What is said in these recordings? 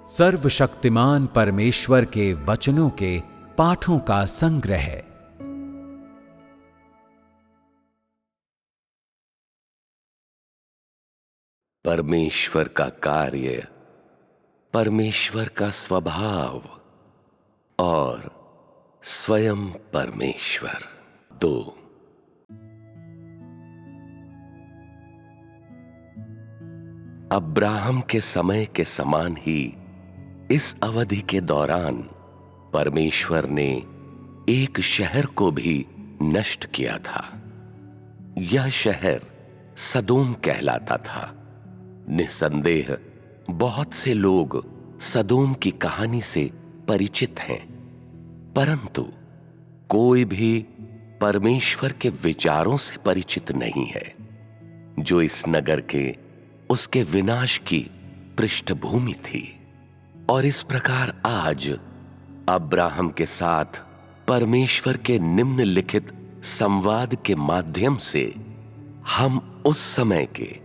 सर्वशक्तिमान परमेश्वर के वचनों के पाठों का संग्रह। परमेश्वर का कार्य, परमेश्वर का स्वभाव और स्वयं परमेश्वर। 2। अब्राहम के समय के समान ही इस अवधि के दौरान परमेश्वर ने एक शहर को भी नष्ट किया था। यह शहर सदोम कहलाता था। निस्संदेह बहुत से लोग सदोम की कहानी से परिचित हैं, परंतु कोई भी परमेश्वर के विचारों से परिचित नहीं है, जो इस नगर के उसके विनाश की पृष्ठभूमि थी। और इस प्रकार आज अब्राहम के साथ परमेश्वर के निम्नलिखित संवाद के माध्यम से हम उस समय के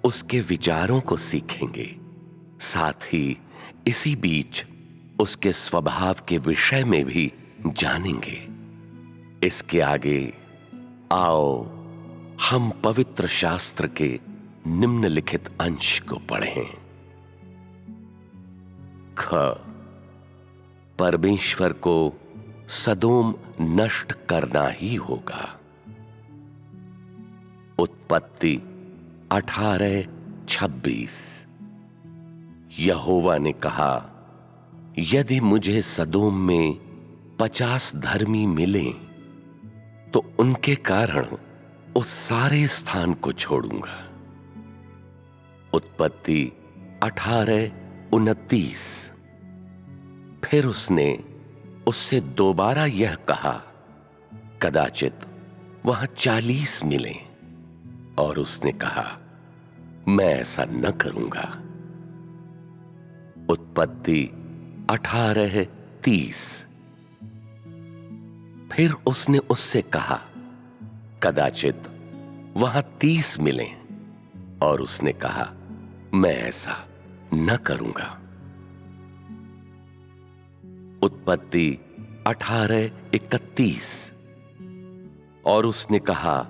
उसके विचारों को सीखेंगे, साथ ही इसी बीच उसके स्वभाव के विषय में भी जानेंगे। इसके आगे आओ हम पवित्र शास्त्र के निम्नलिखित अंश को पढ़ें। ख। परमेश्वर को सदोम नष्ट करना ही होगा। उत्पत्ति 18:26। यहोवा ने कहा, यदि मुझे सदोम में 50 धर्मी मिलें तो उनके कारण उस सारे स्थान को छोड़ूंगा। उत्पत्ति 18:29। फिर उसने उससे दोबारा यह कहा, कदाचित वहां 40 मिले, और उसने कहा, मैं ऐसा न करूंगा। उत्पत्ति 18:30। फिर उसने उससे कहा, कदाचित वहां 30 मिले, और उसने कहा, मैं ऐसा न करूंगा। उत्पत्ति 18:31। और उसने कहा,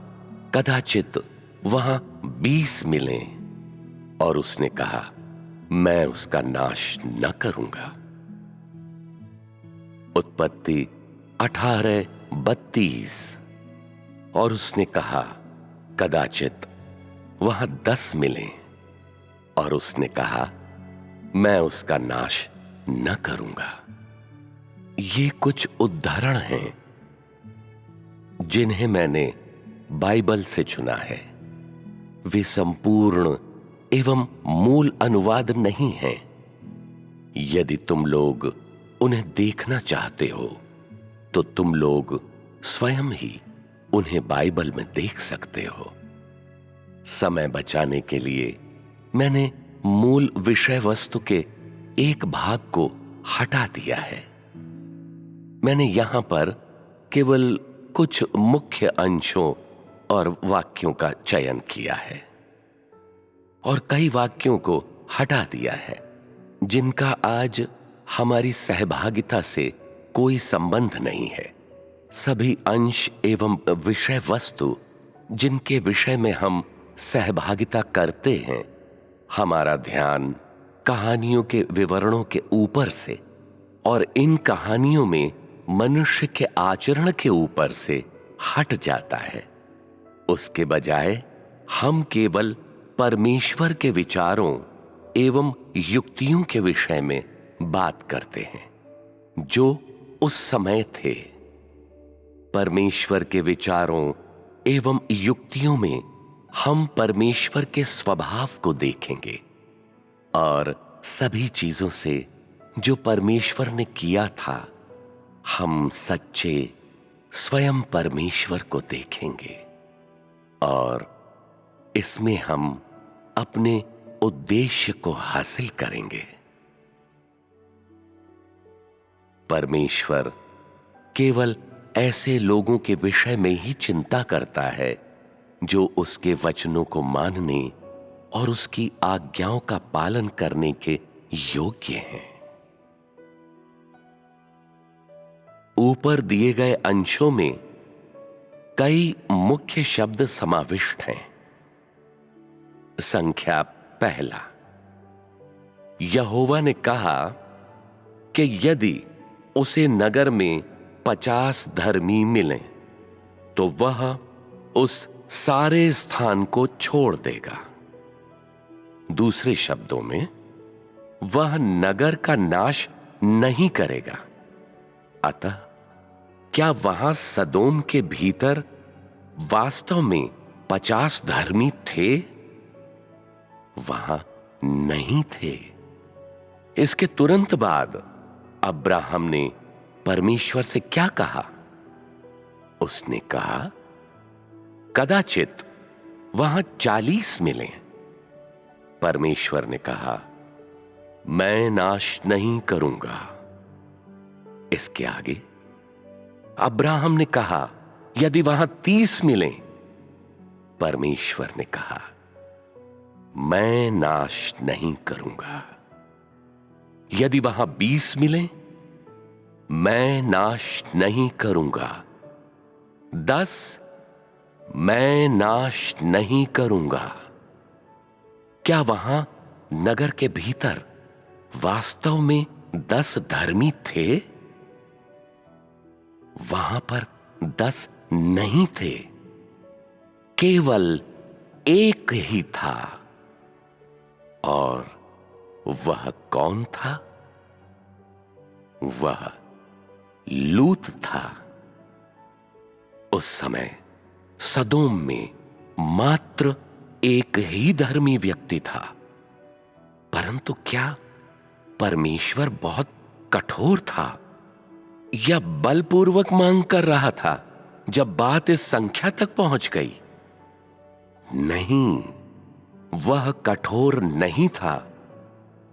कदाचित वहां 20 मिले, और उसने कहा, मैं उसका नाश न करूंगा। उत्पत्ति 18:32। और उसने कहा, कदाचित वहां 10 मिले, और उसने कहा, मैं उसका नाश न करूंगा। ये कुछ उदाहरण हैं जिन्हें मैंने बाइबल से चुना है। वे संपूर्ण एवं मूल अनुवाद नहीं हैं। यदि तुम लोग उन्हें देखना चाहते हो तो तुम लोग स्वयं ही उन्हें बाइबल में देख सकते हो। समय बचाने के लिए मैंने मूल विषय वस्तु के एक भाग को हटा दिया है। मैंने यहां पर केवल कुछ मुख्य अंशों और वाक्यों का चयन किया है, और कई वाक्यों को हटा दिया है जिनका आज हमारी सहभागिता से कोई संबंध नहीं है। सभी अंश एवं विषय वस्तु जिनके विषय में हम सहभागिता करते हैं, हमारा ध्यान कहानियों के विवरणों के ऊपर से और इन कहानियों में मनुष्य के आचरण के ऊपर से हट जाता है। उसके बजाय हम केवल परमेश्वर के विचारों एवं युक्तियों के विषय में बात करते हैं जो उस समय थे। परमेश्वर के विचारों एवं युक्तियों में हम परमेश्वर के स्वभाव को देखेंगे और सभी चीजों से जो परमेश्वर ने किया था, हम सच्चे स्वयं परमेश्वर को देखेंगे और इसमें हम अपने उद्देश्य को हासिल करेंगे। परमेश्वर केवल ऐसे लोगों के विषय में ही चिंता करता है जो उसके वचनों को मानने और उसकी आज्ञाओं का पालन करने के योग्य हैं। ऊपर दिए गए अंशों में कई मुख्य शब्द समाविष्ट हैं। संख्या पहला, यहोवा ने कहा कि यदि उसे नगर में 50 धर्मी मिलें तो वह उस सारे स्थान को छोड़ देगा। दूसरे शब्दों में, वह नगर का नाश नहीं करेगा। अतः क्या वहां सदोम के भीतर वास्तव में 50 धर्मी थे? वहां नहीं थे। इसके तुरंत बाद अब्राहम ने परमेश्वर से क्या कहा? उसने कहा, कदाचित वहां 40 मिले। परमेश्वर ने कहा, मैं नाश नहीं करूंगा। इसके आगे अब्राहम ने कहा, यदि वहां 30 मिले। परमेश्वर ने कहा, मैं नाश नहीं करूंगा। यदि वहां 20 मिले, मैं नाश नहीं करूंगा। 10, मैं नाश नहीं करूंगा। क्या वहां नगर के भीतर वास्तव में 10 धर्मी थे? वहां पर 10 नहीं थे, केवल एक ही था। और वह कौन था? वह लूत था। उस समय सदोम में मात्र एक ही धर्मी व्यक्ति था। परंतु क्या परमेश्वर बहुत कठोर था या बलपूर्वक मांग कर रहा था जब बात इस संख्या तक पहुंच गई? नहीं, वह कठोर नहीं था।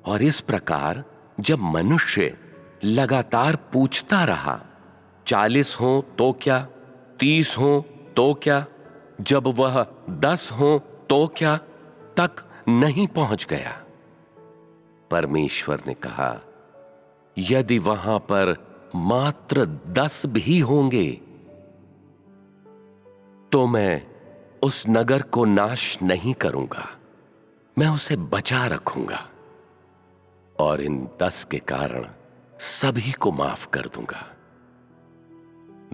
और इस प्रकार जब मनुष्य लगातार पूछता रहा, 40 हो तो क्या, 30 हो तो क्या, जब वह 10 हो तो क्या, तक नहीं पहुंच गया। परमेश्वर ने कहा, यदि वहां पर मात्र 10 भी होंगे तो मैं उस नगर को नाश नहीं करूंगा, मैं उसे बचा रखूंगा और इन 10 के कारण सभी को माफ कर दूंगा।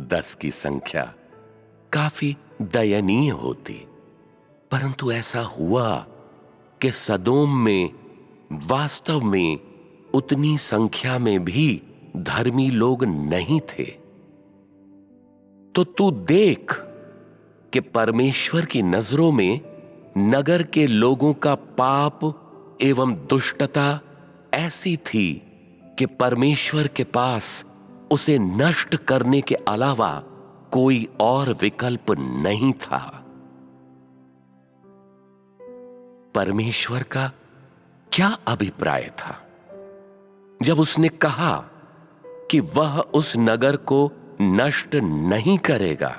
10 की संख्या काफी दयनीय होती, परंतु ऐसा हुआ कि सदोम में वास्तव में उतनी संख्या में भी धर्मी लोग नहीं थे। तो तू देख कि परमेश्वर की नजरों में नगर के लोगों का पाप एवं दुष्टता ऐसी थी कि परमेश्वर के पास उसे नष्ट करने के अलावा कोई और विकल्प नहीं था। परमेश्वर का क्या अभिप्राय था जब उसने कहा कि वह उस नगर को नष्ट नहीं करेगा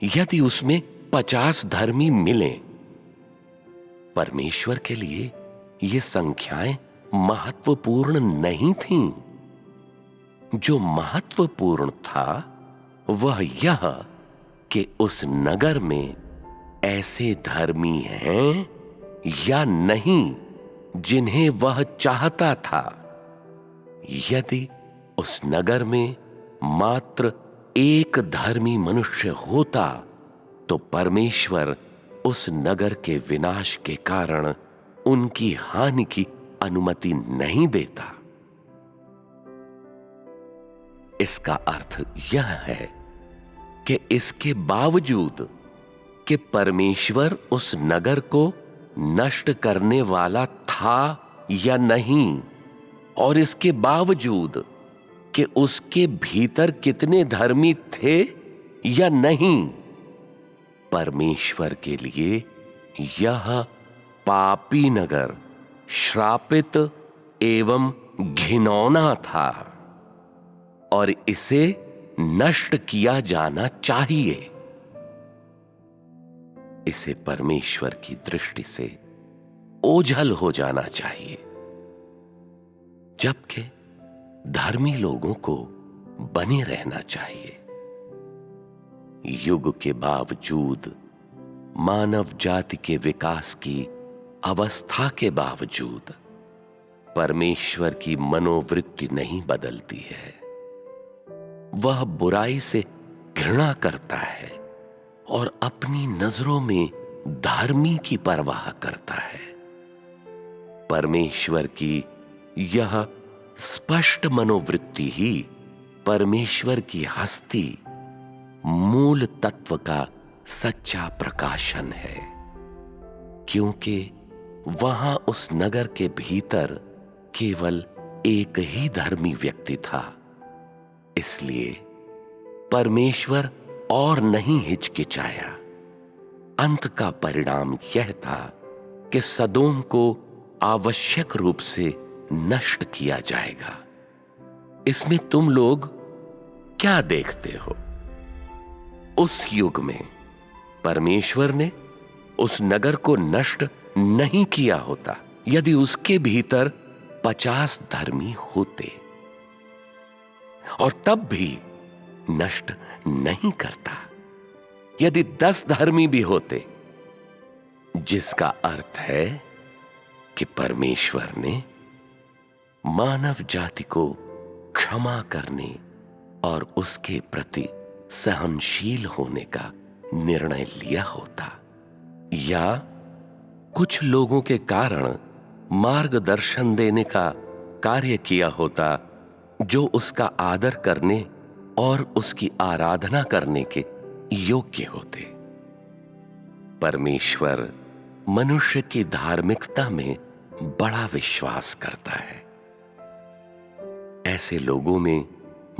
यदि उसमें 50 धर्मी मिले? परमेश्वर के लिए ये संख्याएं महत्वपूर्ण नहीं थीं। जो महत्वपूर्ण था वह यह कि उस नगर में ऐसे धर्मी हैं या नहीं जिन्हें वह चाहता था। यदि उस नगर में मात्र एक धर्मी मनुष्य होता तो परमेश्वर उस नगर के विनाश के कारण उनकी हानि की अनुमति नहीं देता। इसका अर्थ यह है कि इसके बावजूद कि परमेश्वर उस नगर को नष्ट करने वाला था या नहीं, और इसके बावजूद कि उसके भीतर कितने धर्मी थे या नहीं, परमेश्वर के लिए यह पापी नगर श्रापित एवं घिनौना था और इसे नष्ट किया जाना चाहिए। इसे परमेश्वर की दृष्टि से ओझल हो जाना चाहिए। जबकि धर्मी लोगों को बने रहना चाहिए। युग के बावजूद, मानव जाति के विकास की अवस्था के बावजूद परमेश्वर की मनोवृत्ति नहीं बदलती है। वह बुराई से घृणा करता है और अपनी नजरों में धर्मी की परवाह करता है। परमेश्वर की यह स्पष्ट मनोवृत्ति ही परमेश्वर की हस्ती, मूल तत्व का सच्चा प्रकाशन है, क्योंकि वहां उस नगर के भीतर केवल एक ही धर्मी व्यक्ति था। इसलिए परमेश्वर और नहीं हिचकिचाया। अंत का परिणाम यह था कि सदोम को आवश्यक रूप से नष्ट किया जाएगा। इसमें तुम लोग क्या देखते हो? उस युग में परमेश्वर ने उस नगर को नष्ट नहीं किया होता यदि उसके भीतर 50 धर्मी होते, और तब भी नष्ट नहीं करता यदि 10 धर्मी भी होते, जिसका अर्थ है कि परमेश्वर ने मानव जाति को क्षमा करने और उसके प्रति सहनशील होने का निर्णय लिया होता, या कुछ लोगों के कारण मार्गदर्शन देने का कार्य किया होता जो उसका आदर करने और उसकी आराधना करने के योग्य होते। परमेश्वर मनुष्य की धार्मिकता में बड़ा विश्वास करता है। ऐसे लोगों में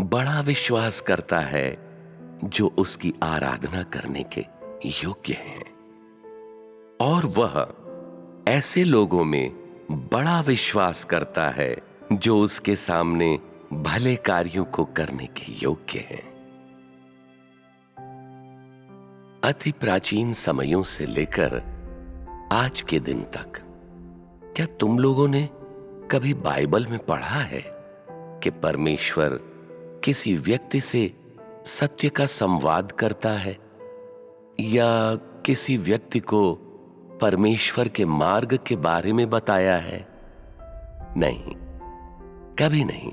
बड़ा विश्वास करता है जो उसकी आराधना करने के योग्य हैं, और वह ऐसे लोगों में बड़ा विश्वास करता है जो उसके सामने भले कार्यों को करने के योग्य हैं। अति प्राचीन समयों से लेकर आज के दिन तक क्या तुम लोगों ने कभी बाइबल में पढ़ा है कि परमेश्वर किसी व्यक्ति से सत्य का संवाद करता है, या किसी व्यक्ति को परमेश्वर के मार्ग के बारे में बताया है? नहीं, कभी नहीं।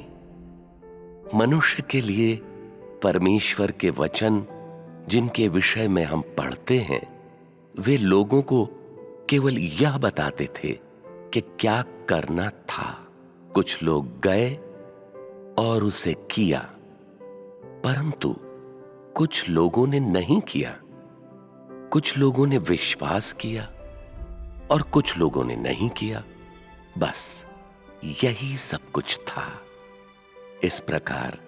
मनुष्य के लिए परमेश्वर के वचन जिनके विषय में हम पढ़ते हैं, वे लोगों को केवल यह बताते थे कि क्या करना था। कुछ लोग गए और उसे किया, परंतु कुछ लोगों ने नहीं किया। कुछ लोगों ने विश्वास किया और कुछ लोगों ने नहीं किया। बस यही सब कुछ था। इस प्रकार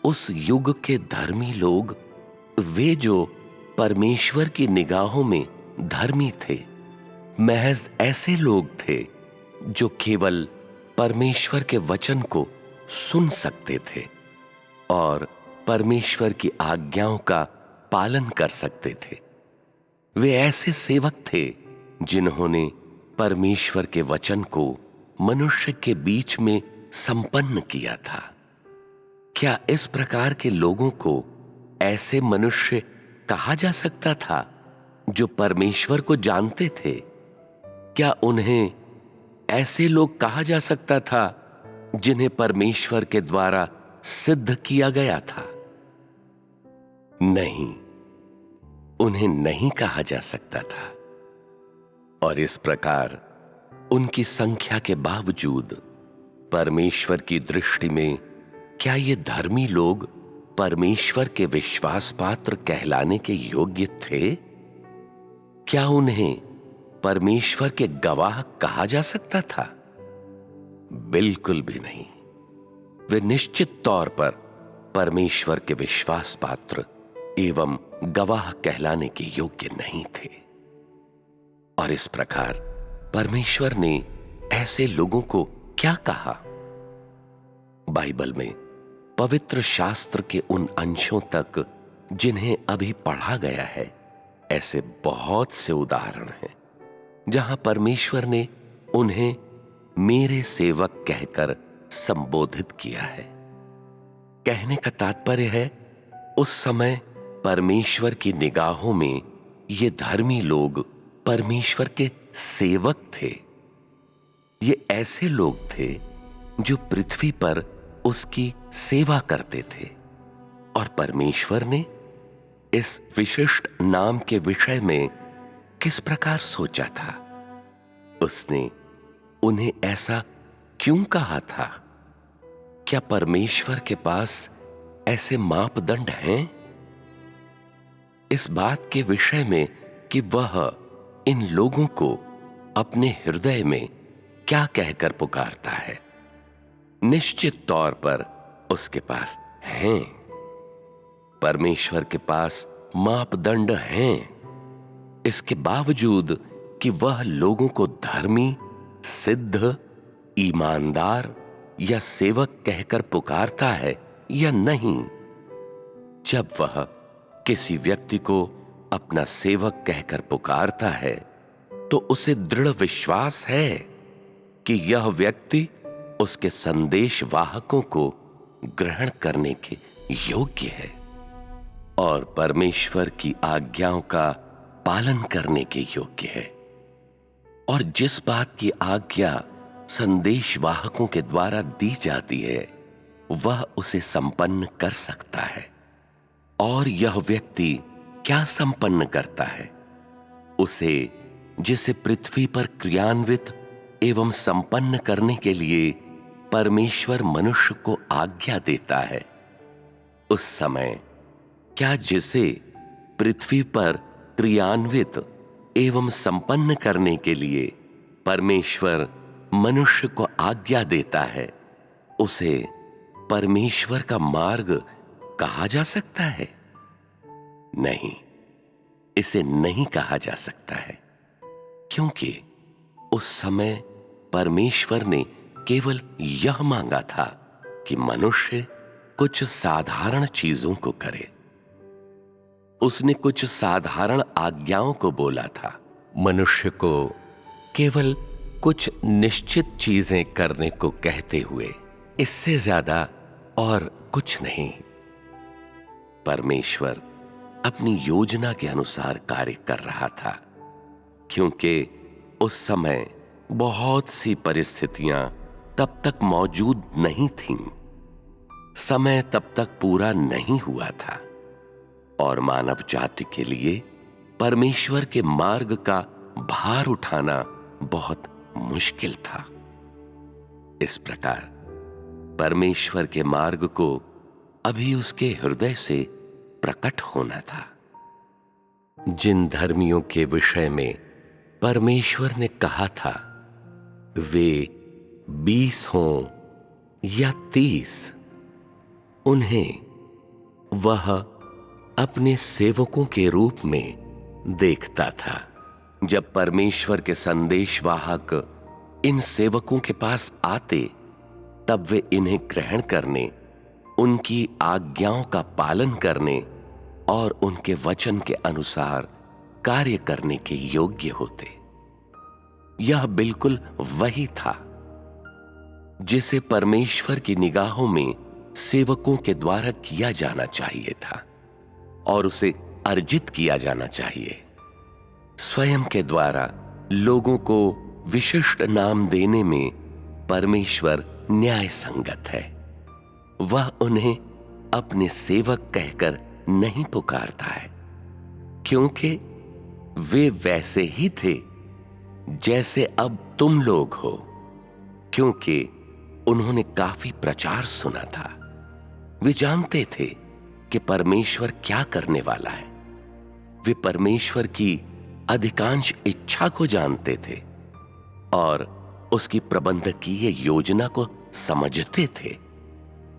उस युग के धर्मी लोग, वे जो परमेश्वर की निगाहों में धर्मी थे, महज ऐसे लोग थे जो केवल परमेश्वर के वचन को सुन सकते थे और परमेश्वर की आज्ञाओं का पालन कर सकते थे। वे ऐसे सेवक थे जिन्होंने परमेश्वर के वचन को मनुष्य के बीच में संपन्न किया था। क्या इस प्रकार के लोगों को ऐसे मनुष्य कहा जा सकता था जो परमेश्वर को जानते थे? क्या उन्हें ऐसे लोग कहा जा सकता था जिन्हें परमेश्वर के द्वारा सिद्ध किया गया था? नहीं, उन्हें नहीं कहा जा सकता था। और इस प्रकार उनकी संख्या के बावजूद परमेश्वर की दृष्टि में क्या ये धर्मी लोग परमेश्वर के विश्वास पात्र कहलाने के योग्य थे? क्या उन्हें परमेश्वर के गवाह कहा जा सकता था? बिल्कुल भी नहीं। वे निश्चित तौर पर परमेश्वर के विश्वास पात्र एवं गवाह कहलाने के योग्य नहीं थे। और इस प्रकार परमेश्वर ने ऐसे लोगों को क्या कहा? बाइबल में पवित्र शास्त्र के उन अंशों तक जिन्हें अभी पढ़ा गया है, ऐसे बहुत से उदाहरण हैं जहां परमेश्वर ने उन्हें मेरे सेवक कहकर संबोधित किया है। कहने का तात्पर्य है, उस समय परमेश्वर की निगाहों में ये धर्मी लोग परमेश्वर के सेवक थे। ये ऐसे लोग थे जो पृथ्वी पर उसकी सेवा करते थे, और परमेश्वर ने इस विशिष्ट नाम के विषय में किस प्रकार सोचा था, उसने उन्हें ऐसा क्यों कहा था? क्या परमेश्वर के पास ऐसे मापदंड हैं इस बात के विषय में कि वह इन लोगों को अपने हृदय में क्या कहकर पुकारता है? निश्चित तौर पर उसके पास हैं। परमेश्वर के पास मापदंड हैं। इसके बावजूद कि वह लोगों को धर्मी, सिद्ध, ईमानदार या सेवक कहकर पुकारता है या नहीं, जब वह किसी व्यक्ति को अपना सेवक कहकर पुकारता है तो उसे दृढ़ विश्वास है कि यह व्यक्ति उसके संदेश वाहकों को ग्रहण करने के योग्य है और परमेश्वर की आज्ञाओं का पालन करने के योग्य है, और जिस बात की आज्ञा संदेश वाहकों के द्वारा दी जाती है वह उसे संपन्न कर सकता है। और यह व्यक्ति क्या संपन्न करता है? उसे, जिसे पृथ्वी पर क्रियान्वित एवं संपन्न करने के लिए परमेश्वर मनुष्य को आज्ञा देता है, उस समय क्या जिसे पृथ्वी पर क्रियान्वित एवं संपन्न करने के लिए परमेश्वर मनुष्य को आज्ञा देता है, उसे परमेश्वर का मार्ग कहा जा सकता है? नहीं, इसे नहीं कहा जा सकता है, क्योंकि उस समय परमेश्वर ने केवल यह मांगा था कि मनुष्य कुछ साधारण चीजों को करे। उसने कुछ साधारण आज्ञाओं को बोला था। मनुष्य को केवल कुछ निश्चित चीजें करने को कहते हुए, इससे ज्यादा और कुछ नहीं। परमेश्वर अपनी योजना के अनुसार कार्य कर रहा था, क्योंकि उस समय बहुत सी परिस्थितियां तब तक मौजूद नहीं थीं। समय तब तक पूरा नहीं हुआ था और मानव जाति के लिए परमेश्वर के मार्ग का भार उठाना बहुत मुश्किल था। इस प्रकार परमेश्वर के मार्ग को अभी उसके हृदय से प्रकट होना था। जिन धर्मियों के विषय में परमेश्वर ने कहा था वे 20 हों या 30, उन्हें वह अपने सेवकों के रूप में देखता था। जब परमेश्वर के संदेशवाहक इन सेवकों के पास आते, तब वे इन्हें ग्रहण करने, उनकी आज्ञाओं का पालन करने और उनके वचन के अनुसार कार्य करने के योग्य होते। यह बिल्कुल वही था जिसे परमेश्वर की निगाहों में सेवकों के द्वारा किया जाना चाहिए था और उसे अर्जित किया जाना चाहिए। स्वयं के द्वारा लोगों को विशिष्ट नाम देने में परमेश्वर न्याय संगत है। वह उन्हें अपने सेवक कहकर नहीं पुकारता है, क्योंकि वे वैसे ही थे जैसे अब तुम लोग हो, क्योंकि उन्होंने काफी प्रचार सुना था। वे जानते थे कि परमेश्वर क्या करने वाला है। वे परमेश्वर की अधिकांश इच्छा को जानते थे और उसकी प्रबंधकीय योजना को समझते थे,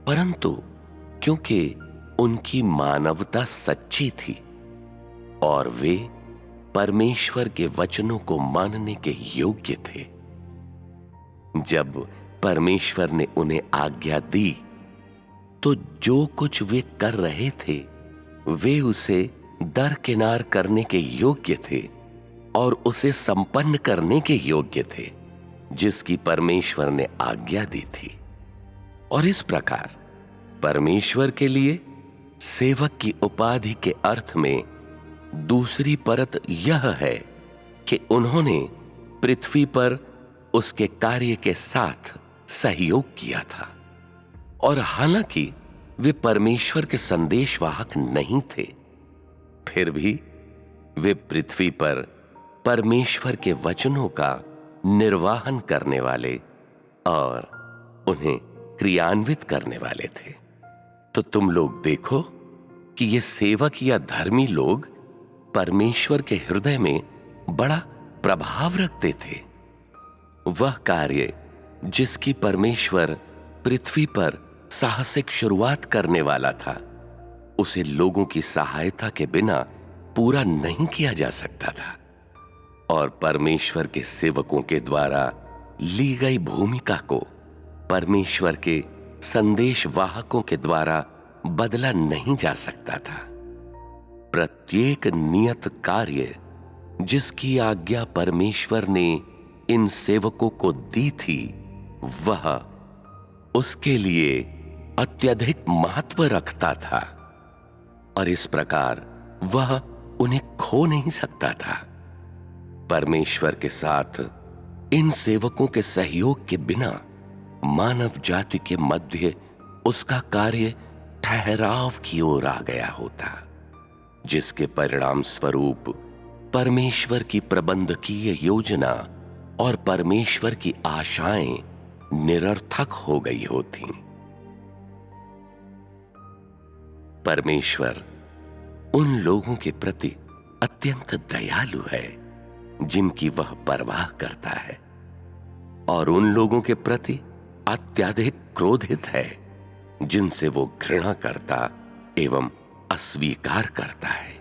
परंतु क्योंकि उनकी मानवता सच्ची थी और वे परमेश्वर के वचनों को मानने के योग्य थे, जब परमेश्वर ने उन्हें आज्ञा दी तो जो कुछ वे कर रहे थे वे उसे दरकिनार करने के योग्य थे और उसे संपन्न करने के योग्य थे जिसकी परमेश्वर ने आज्ञा दी थी। और इस प्रकार परमेश्वर के लिए सेवक की उपाधि के अर्थ में दूसरी परत यह है कि उन्होंने पृथ्वी पर उसके कार्य के साथ सहयोग किया था। और हालांकि वे परमेश्वर के संदेशवाहक नहीं थे, फिर भी वे पृथ्वी पर परमेश्वर के वचनों का निर्वाहन करने वाले और उन्हें क्रियान्वित करने वाले थे। तो तुम लोग देखो कि ये सेवक या धर्मी लोग परमेश्वर के हृदय में बड़ा प्रभाव रखते थे। वह कार्य जिसकी परमेश्वर पृथ्वी पर साहसिक शुरुआत करने वाला था, उसे लोगों की सहायता के बिना पूरा नहीं किया जा सकता था। और परमेश्वर के सेवकों के द्वारा ली गई भूमिका को परमेश्वर के संदेशवाहकों के द्वारा बदला नहीं जा सकता था। प्रत्येक नियत कार्य जिसकी आज्ञा परमेश्वर ने इन सेवकों को दी थी, वह उसके लिए अत्यधिक महत्व रखता था और इस प्रकार वह उन्हें खो नहीं सकता था। परमेश्वर के साथ इन सेवकों के सहयोग के बिना मानव जाति के मध्य उसका कार्य ठहराव की ओर आ गया होता, जिसके परिणाम स्वरूप परमेश्वर की प्रबंधकीय योजना और परमेश्वर की आशाएं निरर्थक हो गई होती। परमेश्वर उन लोगों के प्रति अत्यंत दयालु है जिनकी वह परवाह करता है, और उन लोगों के प्रति अत्यधिक क्रोधित है जिनसे वो घृणा करता एवं अस्वीकार करता है।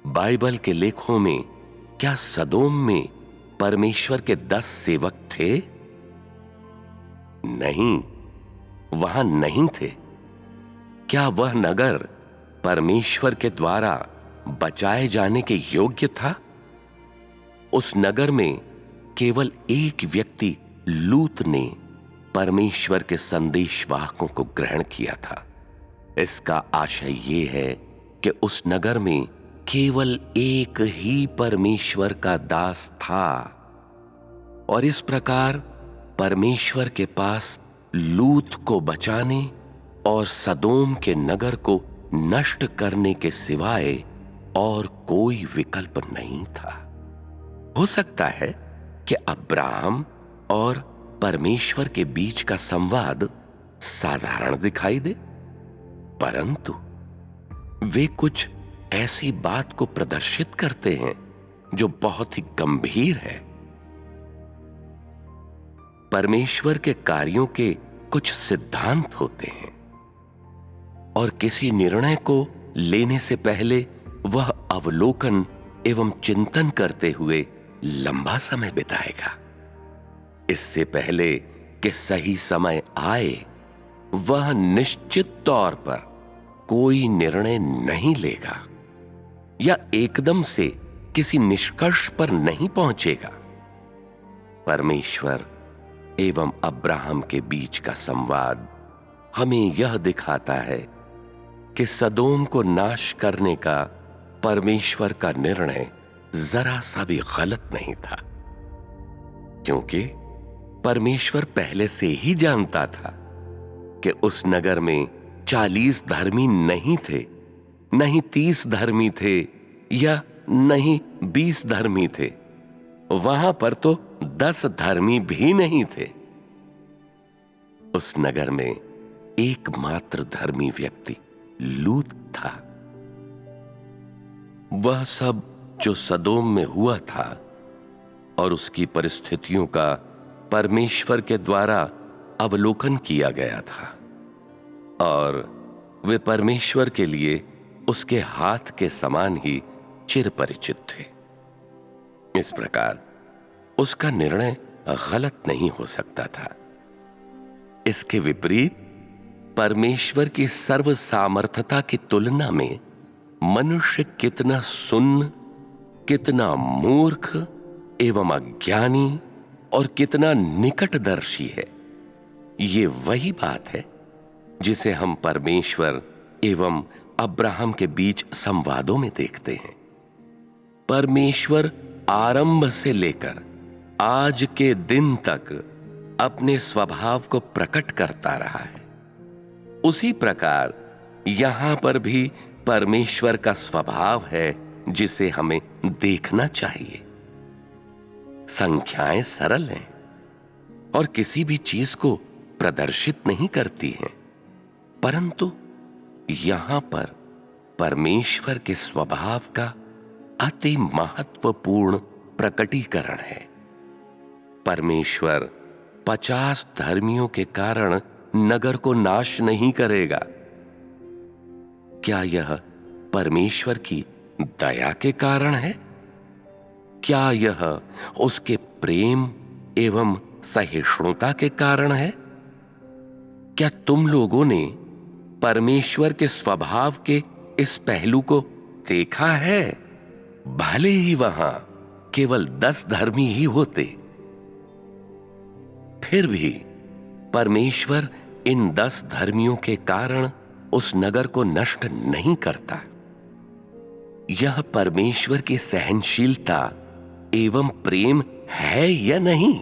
बाइबल के लेखों में क्या सदोम में परमेश्वर के 10 सेवक थे? नहीं, वहां नहीं थे। क्या वह नगर परमेश्वर के द्वारा बचाए जाने के योग्य था? उस नगर में केवल एक व्यक्ति लूत ने परमेश्वर के संदेशवाहकों को ग्रहण किया था। इसका आशय यह है कि उस नगर में केवल एक ही परमेश्वर का दास था, और इस प्रकार परमेश्वर के पास लूत को बचाने और सदोम के नगर को नष्ट करने के सिवाय और कोई विकल्प नहीं था। हो सकता है कि अब्राहम और परमेश्वर के बीच का संवाद साधारण दिखाई दे, परंतु वे कुछ ऐसी बात को प्रदर्शित करते हैं जो बहुत ही गंभीर है। परमेश्वर के कार्यों के कुछ सिद्धांत होते हैं, और किसी निर्णय को लेने से पहले वह अवलोकन एवं चिंतन करते हुए लंबा समय बिताएगा। इससे पहले कि सही समय आए, वह निश्चित तौर पर कोई निर्णय नहीं लेगा या एकदम से किसी निष्कर्ष पर नहीं पहुंचेगा। परमेश्वर एवं अब्राहम के बीच का संवाद हमें यह दिखाता है कि सदोम को नाश करने का परमेश्वर का निर्णय जरा सा भी गलत नहीं था, क्योंकि परमेश्वर पहले से ही जानता था कि उस नगर में 40 धर्मी नहीं थे, नहीं 30 धर्मी थे, या नहीं 20 धर्मी थे। वहां पर तो 10 धर्मी भी नहीं थे। उस नगर में एकमात्र धर्मी व्यक्ति लूत था। वह सब जो सदोम में हुआ था और उसकी परिस्थितियों का परमेश्वर के द्वारा अवलोकन किया गया था, और वे परमेश्वर के लिए उसके हाथ के समान ही चिर परिचित थे। इस प्रकार उसका निर्णय गलत नहीं हो सकता था। इसके विपरीत परमेश्वर की सर्व सामर्थ्यता की तुलना में मनुष्य कितना सुन्न, कितना मूर्ख एवं अज्ञानी और कितना निकटदर्शी है। ये वही बात है जिसे हम परमेश्वर एवं अब्राहम के बीच संवादों में देखते हैं। परमेश्वर आरंभ से लेकर आज के दिन तक अपने स्वभाव को प्रकट करता रहा है। उसी प्रकार यहां पर भी परमेश्वर का स्वभाव है जिसे हमें देखना चाहिए। संख्याएं सरल हैं और किसी भी चीज को प्रदर्शित नहीं करती हैं, परंतु यहां पर परमेश्वर के स्वभाव का अति महत्वपूर्ण प्रकटीकरण है। परमेश्वर 50 धर्मियों के कारण नगर को नाश नहीं करेगा। क्या यह परमेश्वर की दया के कारण है? क्या यह उसके प्रेम एवं सहिष्णुता के कारण है? क्या तुम लोगों ने परमेश्वर के स्वभाव के इस पहलू को देखा है? भले ही वहां केवल 10 धर्मी ही होते, फिर भी परमेश्वर इन 10 धर्मियों के कारण उस नगर को नष्ट नहीं करता। यह परमेश्वर की सहनशीलता एवं प्रेम है या नहीं?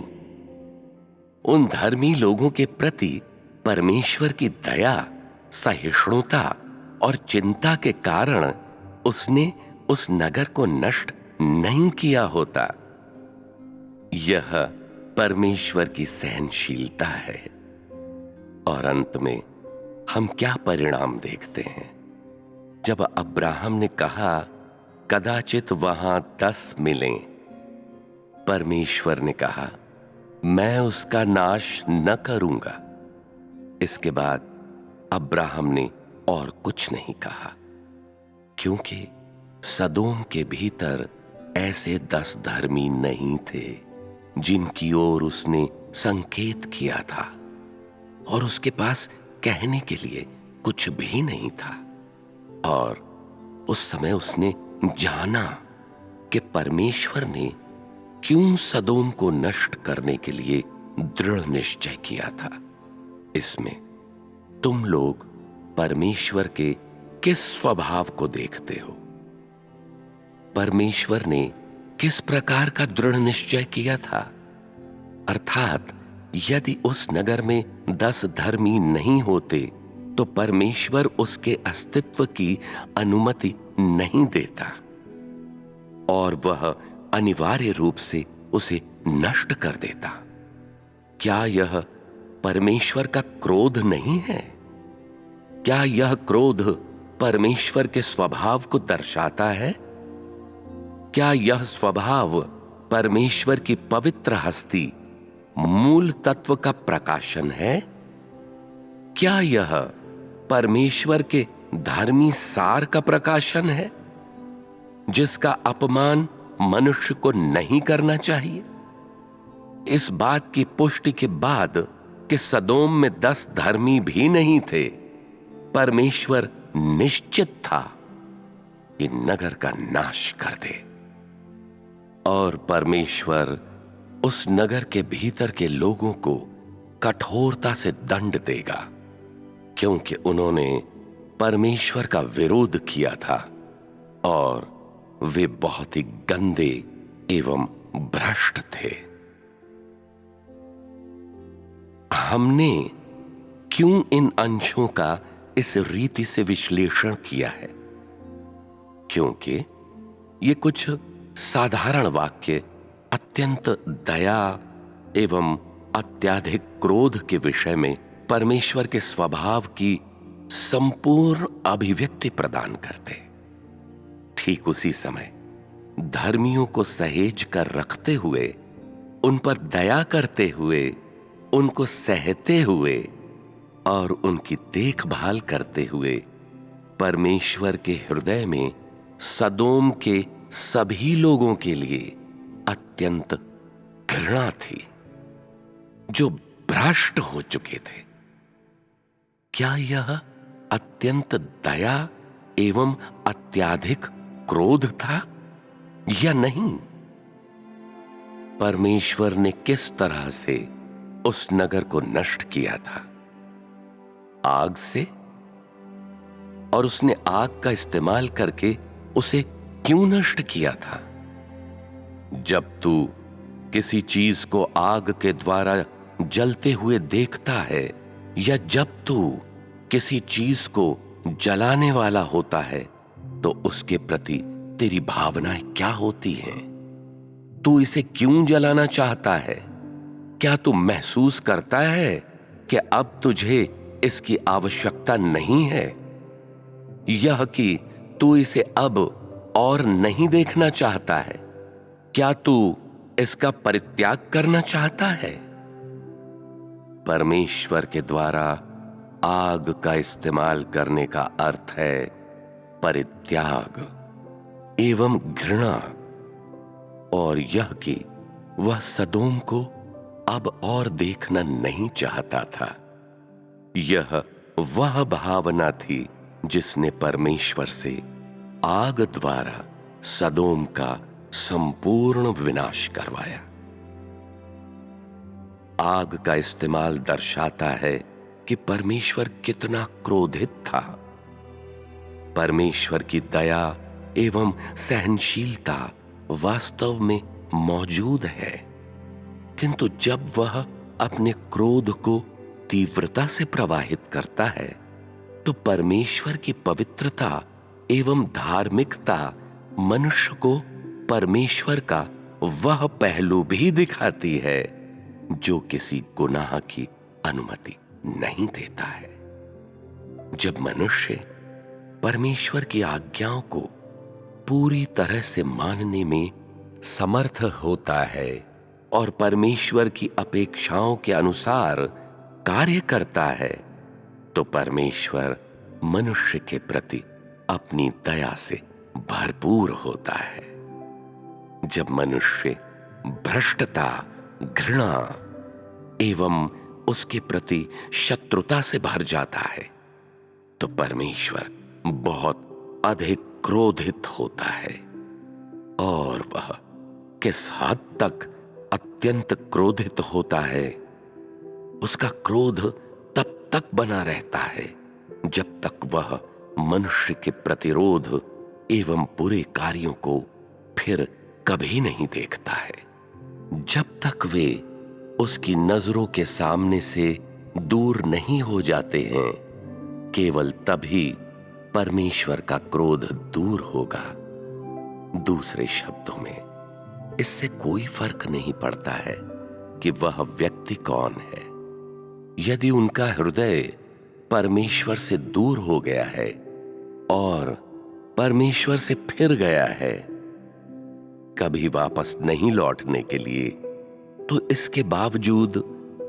उन धर्मी लोगों के प्रति परमेश्वर की दया, सहिष्णुता और चिंता के कारण उसने उस नगर को नष्ट नहीं किया होता। यह परमेश्वर की सहनशीलता है। और अंत में हम क्या परिणाम देखते हैं? जब अब्राहम ने कहा कदाचित वहां 10 मिलें, परमेश्वर ने कहा मैं उसका नाश न करूंगा। इसके बाद अब्राहम ने और कुछ नहीं कहा, क्योंकि सदोम के भीतर ऐसे 10 धर्मी नहीं थे जिनकी ओर उसने संकेत किया था, और उसके पास कहने के लिए कुछ भी नहीं था। और उस समय उसने जाना कि परमेश्वर ने क्यों सदोम को नष्ट करने के लिए दृढ़ निश्चय किया था। इसमें तुम लोग परमेश्वर के किस स्वभाव को देखते हो? परमेश्वर ने किस प्रकार का दृढ़ निश्चय किया था? अर्थात यदि उस नगर में 10 धर्मी नहीं होते तो परमेश्वर उसके अस्तित्व की अनुमति नहीं देता और वह अनिवार्य रूप से उसे नष्ट कर देता। क्या यह परमेश्वर का क्रोध नहीं है? क्या यह क्रोध परमेश्वर के स्वभाव को दर्शाता है? क्या यह स्वभाव परमेश्वर की पवित्र हस्ती, मूल तत्व का प्रकाशन है? क्या यह परमेश्वर के धर्मी सार का प्रकाशन है, जिसका अपमान मनुष्य को नहीं करना चाहिए? इस बात की पुष्टि के बाद कि सदोम में 10 धर्मी भी नहीं थे, परमेश्वर निश्चित था कि नगर का नाश कर दे। और परमेश्वर उस नगर के भीतर के लोगों को कठोरता से दंड देगा, क्योंकि उन्होंने परमेश्वर का विरोध किया था और वे बहुत ही गंदे एवं भ्रष्ट थे। हमने क्यों इन अंशों का इस रीति से विश्लेषण किया है? क्योंकि ये कुछ साधारण वाक्य अत्यंत दया एवं अत्याधिक क्रोध के विषय में परमेश्वर के स्वभाव की संपूर्ण अभिव्यक्ति प्रदान करते। ठीक उसी समय धर्मियों को सहेज कर रखते हुए, उन पर दया करते हुए, उनको सहते हुए और उनकी देखभाल करते हुए परमेश्वर के हृदय में सदोम के सभी लोगों के लिए अत्यंत घृणा थी, जो भ्रष्ट हो चुके थे। क्या यह अत्यंत दया एवं अत्याधिक क्रोध था या नहीं? परमेश्वर ने किस तरह से उस नगर को नष्ट किया था? आग से। और उसने आग का इस्तेमाल करके उसे क्यों नष्ट किया था? जब तू किसी चीज को आग के द्वारा जलते हुए देखता है, या जब तू किसी चीज को जलाने वाला होता है, तो उसके प्रति तेरी भावनाएं क्या होती हैं? तू इसे क्यों जलाना चाहता है? क्या तू महसूस करता है कि अब तुझे इसकी आवश्यकता नहीं है? यह कि तू इसे अब और नहीं देखना चाहता है? क्या तू इसका परित्याग करना चाहता है? परमेश्वर के द्वारा आग का इस्तेमाल करने का अर्थ है परित्याग एवं घृणा, और यह कि वह सदोम को अब और देखना नहीं चाहता था। यह वह भावना थी जिसने परमेश्वर से आग द्वारा सदोम का संपूर्ण विनाश करवाया। आग का इस्तेमाल दर्शाता है कि परमेश्वर कितना क्रोधित था। परमेश्वर की दया एवं सहनशीलता वास्तव में मौजूद है, किंतु जब वह अपने क्रोध को तीव्रता से प्रवाहित करता है, तो परमेश्वर की पवित्रता एवं धार्मिकता मनुष्य को परमेश्वर का वह पहलू भी दिखाती है जो किसी गुनाह की अनुमति नहीं देता है। जब मनुष्य परमेश्वर की आज्ञाओं को पूरी तरह से मानने में समर्थ होता है और परमेश्वर की अपेक्षाओं के अनुसार कार्य करता है, तो परमेश्वर मनुष्य के प्रति अपनी दया से भरपूर होता है। जब मनुष्य भ्रष्टता, घृणा एवं उसके प्रति शत्रुता से भर जाता है, तो परमेश्वर बहुत अधिक क्रोधित होता है। और वह किस हद तक अत्यंत क्रोधित होता है? उसका क्रोध तब तक बना रहता है जब तक वह मनुष्य के प्रतिरोध एवं बुरे कार्यों को फिर कभी नहीं देखता है। जब तक वे उसकी नजरों के सामने से दूर नहीं हो जाते हैं, केवल तभी परमेश्वर का क्रोध दूर होगा। दूसरे शब्दों में, इससे कोई फर्क नहीं पड़ता है कि वह व्यक्ति कौन है। यदि उनका हृदय परमेश्वर से दूर हो गया है और परमेश्वर से फिर गया है, कभी वापस नहीं लौटने के लिए, तो इसके बावजूद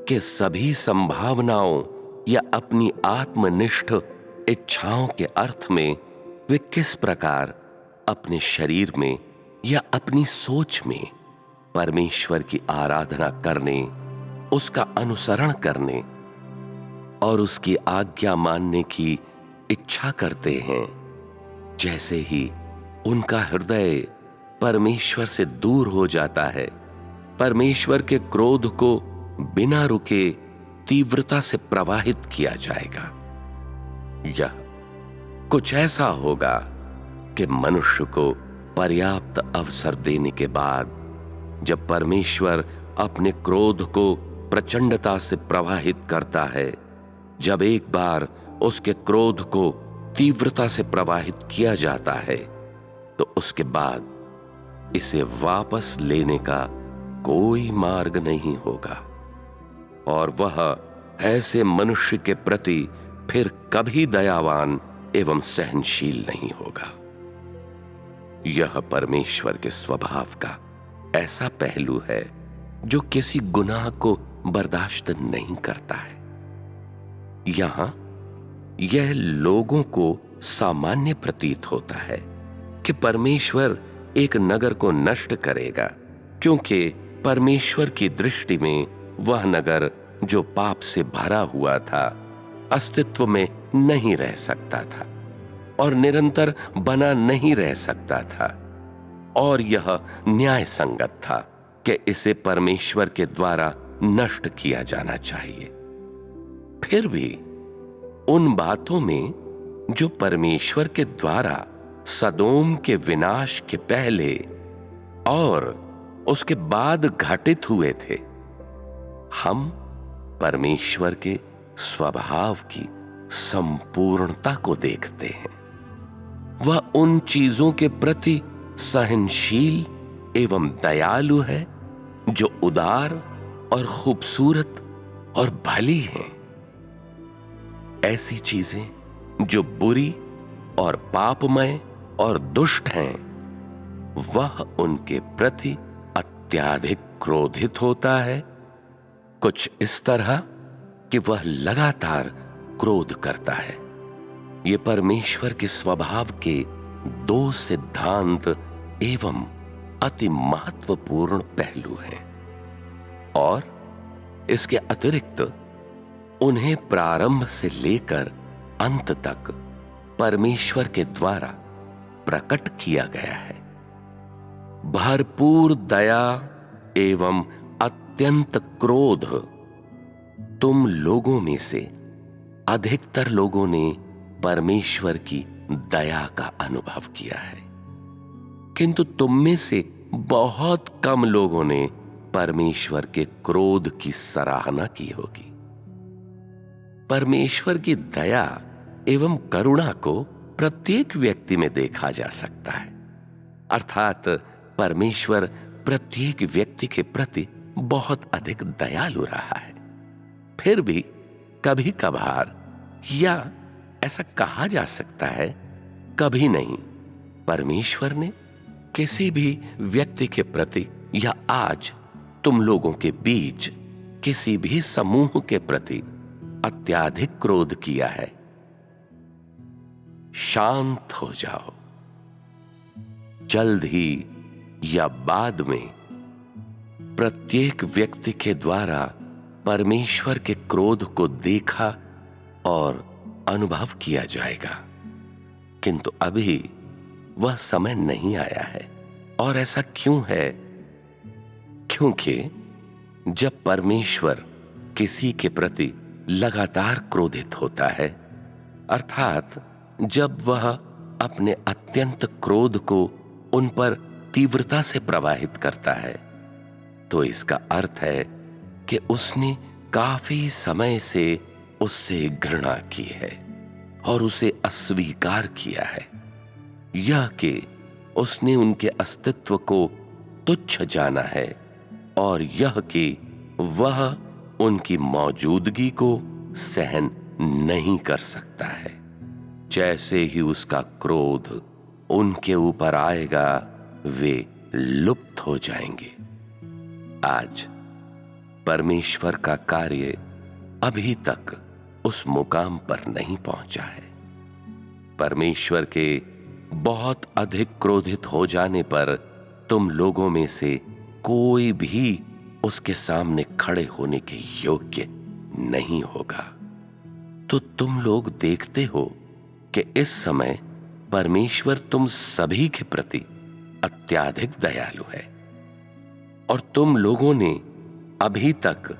कि सभी संभावनाओं या अपनी आत्मनिष्ठ इच्छाओं के अर्थ में वे किस प्रकार अपने शरीर में या अपनी सोच में परमेश्वर की आराधना करने, उसका अनुसरण करने और उसकी आज्ञा मानने की इच्छा करते हैं, जैसे ही उनका हृदय परमेश्वर से दूर हो जाता है, परमेश्वर के क्रोध को बिना रुके तीव्रता से प्रवाहित किया जाएगा। यह कुछ ऐसा होगा कि मनुष्य को पर्याप्त अवसर देने के बाद, जब परमेश्वर अपने क्रोध को प्रचंडता से प्रवाहित करता है, जब एक बार उसके क्रोध को तीव्रता से प्रवाहित किया जाता है, तो उसके बाद इसे वापस लेने का कोई मार्ग नहीं होगा और वह ऐसे मनुष्य के प्रति फिर कभी दयावान एवं सहनशील नहीं होगा। यह परमेश्वर के स्वभाव का ऐसा पहलू है जो किसी गुनाह को बर्दाश्त नहीं करता है। यहां यह लोगों को सामान्य प्रतीत होता है कि परमेश्वर एक नगर को नष्ट करेगा, क्योंकि परमेश्वर की दृष्टि में वह नगर जो पाप से भरा हुआ था अस्तित्व में नहीं रह सकता था और निरंतर बना नहीं रह सकता था, और यह न्याय संगत था कि इसे परमेश्वर के द्वारा नष्ट किया जाना चाहिए। फिर भी उन बातों में जो परमेश्वर के द्वारा सदोम के विनाश के पहले और उसके बाद घटित हुए थे, हम परमेश्वर के स्वभाव की संपूर्णता को देखते हैं। वह उन चीजों के प्रति सहनशील एवं दयालु है जो उदार और खूबसूरत और भली हैं। ऐसी चीजें जो बुरी और पापमय और दुष्ट हैं, वह उनके प्रति अत्यधिक क्रोधित होता है, कुछ इस तरह कि वह लगातार क्रोध करता है। ये परमेश्वर के स्वभाव के दो सिद्धांत एवं अति महत्वपूर्ण पहलू हैं, और इसके अतिरिक्त उन्हें प्रारंभ से लेकर अंत तक परमेश्वर के द्वारा प्रकट किया गया है। भरपूर दया एवं अत्यंत क्रोध तुम लोगों में से अधिकतर लोगों ने परमेश्वर की दया का अनुभव किया है, किंतु तुम में से बहुत कम लोगों ने परमेश्वर के क्रोध की सराहना की होगी। परमेश्वर की दया एवं करुणा को प्रत्येक व्यक्ति में देखा जा सकता है, अर्थात परमेश्वर प्रत्येक व्यक्ति के प्रति बहुत अधिक दयालु रहा है। फिर भी कभी कभार, या ऐसा कहा जा सकता है कभी नहीं, परमेश्वर ने किसी भी व्यक्ति के प्रति या आज तुम लोगों के बीच किसी भी समूह के प्रति अत्यधिक क्रोध किया है। शांत हो जाओ। जल्द ही या बाद में प्रत्येक व्यक्ति के द्वारा परमेश्वर के क्रोध को देखा और अनुभव किया जाएगा, किंतु अभी वह समय नहीं आया है। और ऐसा क्यों है? क्योंकि जब परमेश्वर किसी के प्रति लगातार क्रोधित होता है, अर्थात जब वह अपने अत्यंत क्रोध को उन पर तीव्रता से प्रवाहित करता है, तो इसका अर्थ है कि उसने काफी समय से उससे घृणा की है और उसे अस्वीकार किया है। यह कि उसने उनके अस्तित्व को तुच्छ जाना है, और यह कि वह उनकी मौजूदगी को सहन नहीं कर सकता है। जैसे ही उसका क्रोध उनके ऊपर आएगा, वे लुप्त हो जाएंगे। आज परमेश्वर का कार्य अभी तक उस मुकाम पर नहीं पहुंचा है। परमेश्वर के बहुत अधिक क्रोधित हो जाने पर तुम लोगों में से कोई भी उसके सामने खड़े होने के योग्य नहीं होगा। तो तुम लोग देखते हो कि इस समय परमेश्वर तुम सभी के प्रति अत्यधिक दयालु है, और तुम लोगों ने अभी तक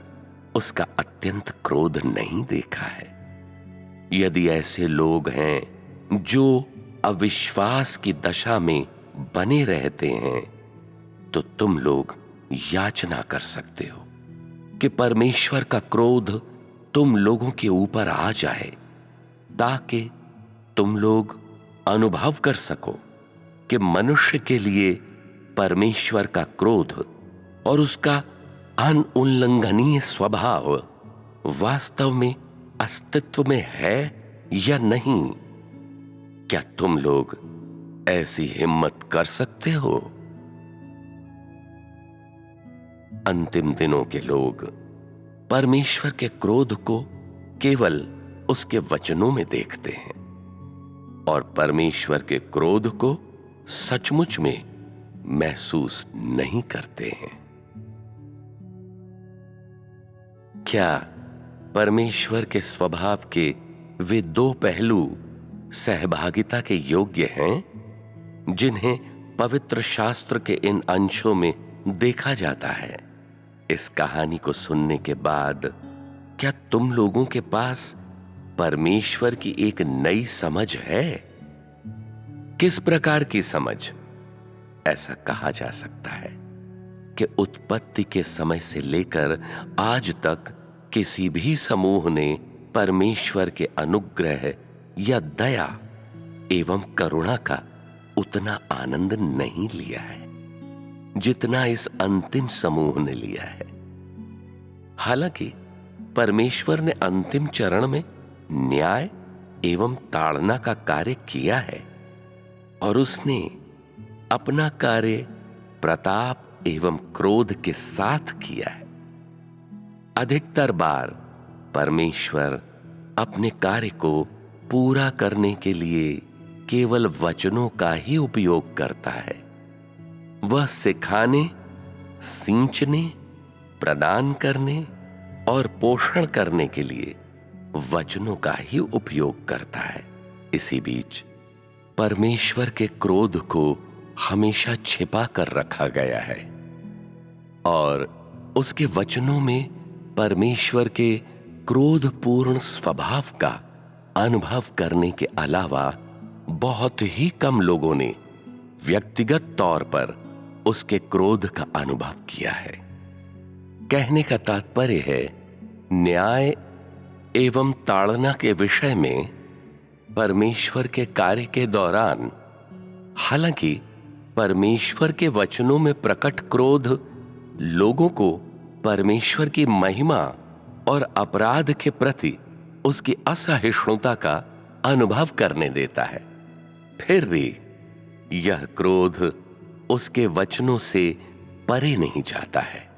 उसका अत्यंत क्रोध नहीं देखा है। यदि ऐसे लोग हैं जो अविश्वास की दशा में बने रहते हैं, तो तुम लोग याचना कर सकते हो कि परमेश्वर का क्रोध तुम लोगों के ऊपर आ जाए, ताकि तुम लोग अनुभव कर सको कि मनुष्य के लिए परमेश्वर का क्रोध और उसका अनुल्लंघनीय स्वभाव वास्तव में अस्तित्व में है या नहीं। क्या तुम लोग ऐसी हिम्मत कर सकते हो? अंतिम दिनों के लोग परमेश्वर के क्रोध को केवल उसके वचनों में देखते हैं और परमेश्वर के क्रोध को सचमुच में महसूस नहीं करते हैं। क्या परमेश्वर के स्वभाव के वे दो पहलू सहभागिता के योग्य हैं, जिन्हें पवित्र शास्त्र के इन अंशों में देखा जाता है। इस कहानी को सुनने के बाद क्या तुम लोगों के पास परमेश्वर की एक नई समझ है? किस प्रकार की समझ? ऐसा कहा जा सकता है कि उत्पत्ति के समय से लेकर आज तक किसी भी समूह ने परमेश्वर के अनुग्रह या दया एवं करुणा का उतना आनंद नहीं लिया है जितना इस अंतिम समूह ने लिया है। हालांकि परमेश्वर ने अंतिम चरण में न्याय एवं ताड़ना का कार्य किया है और उसने अपना कार्य प्रताप एवं क्रोध के साथ किया है। अधिकतर बार परमेश्वर अपने कार्य को पूरा करने के लिए केवल वचनों का ही उपयोग करता है। वह सिखाने, सींचने, प्रदान करने और पोषण करने के लिए वचनों का ही उपयोग करता है। इसी बीच परमेश्वर के क्रोध को हमेशा छिपा कर रखा गया है और उसके वचनों में परमेश्वर के क्रोधपूर्ण स्वभाव का अनुभव करने के अलावा बहुत ही कम लोगों ने व्यक्तिगत तौर पर उसके क्रोध का अनुभव किया है। कहने का तात्पर्य है, न्याय एवं ताड़ना के विषय में परमेश्वर के कार्य के दौरान हालांकि परमेश्वर के वचनों में प्रकट क्रोध लोगों को परमेश्वर की महिमा और अपराध के प्रति उसकी असहिष्णुता का अनुभव करने देता है, फिर भी यह क्रोध उसके वचनों से परे नहीं जाता है।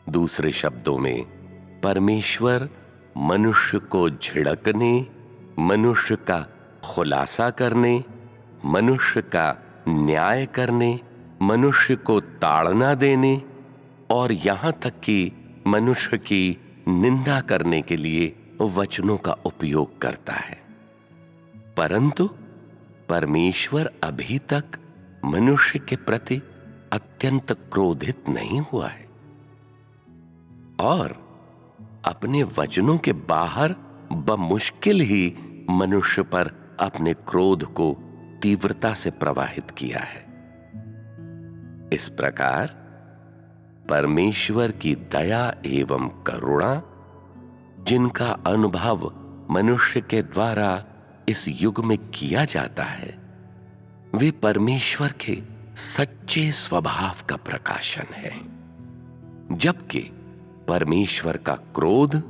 दूसरे शब्दों में परमेश्वर मनुष्य को झिड़कने, मनुष्य का खुलासा करने, मनुष्य का न्याय करने, मनुष्य को ताड़ना देने और यहां तक कि मनुष्य की निंदा करने के लिए वचनों का उपयोग करता है। परंतु परमेश्वर अभी तक मनुष्य के प्रति अत्यंत क्रोधित नहीं हुआ है और अपने वचनों के बाहर बमुश्किल ही मनुष्य पर अपने क्रोध को तीव्रता से प्रवाहित किया है। इस प्रकार परमेश्वर की दया एवं करुणा, जिनका अनुभव मनुष्य के द्वारा इस युग में किया जाता है, वे परमेश्वर के सच्चे स्वभाव का प्रकाशन है। जबकि परमेश्वर का क्रोध,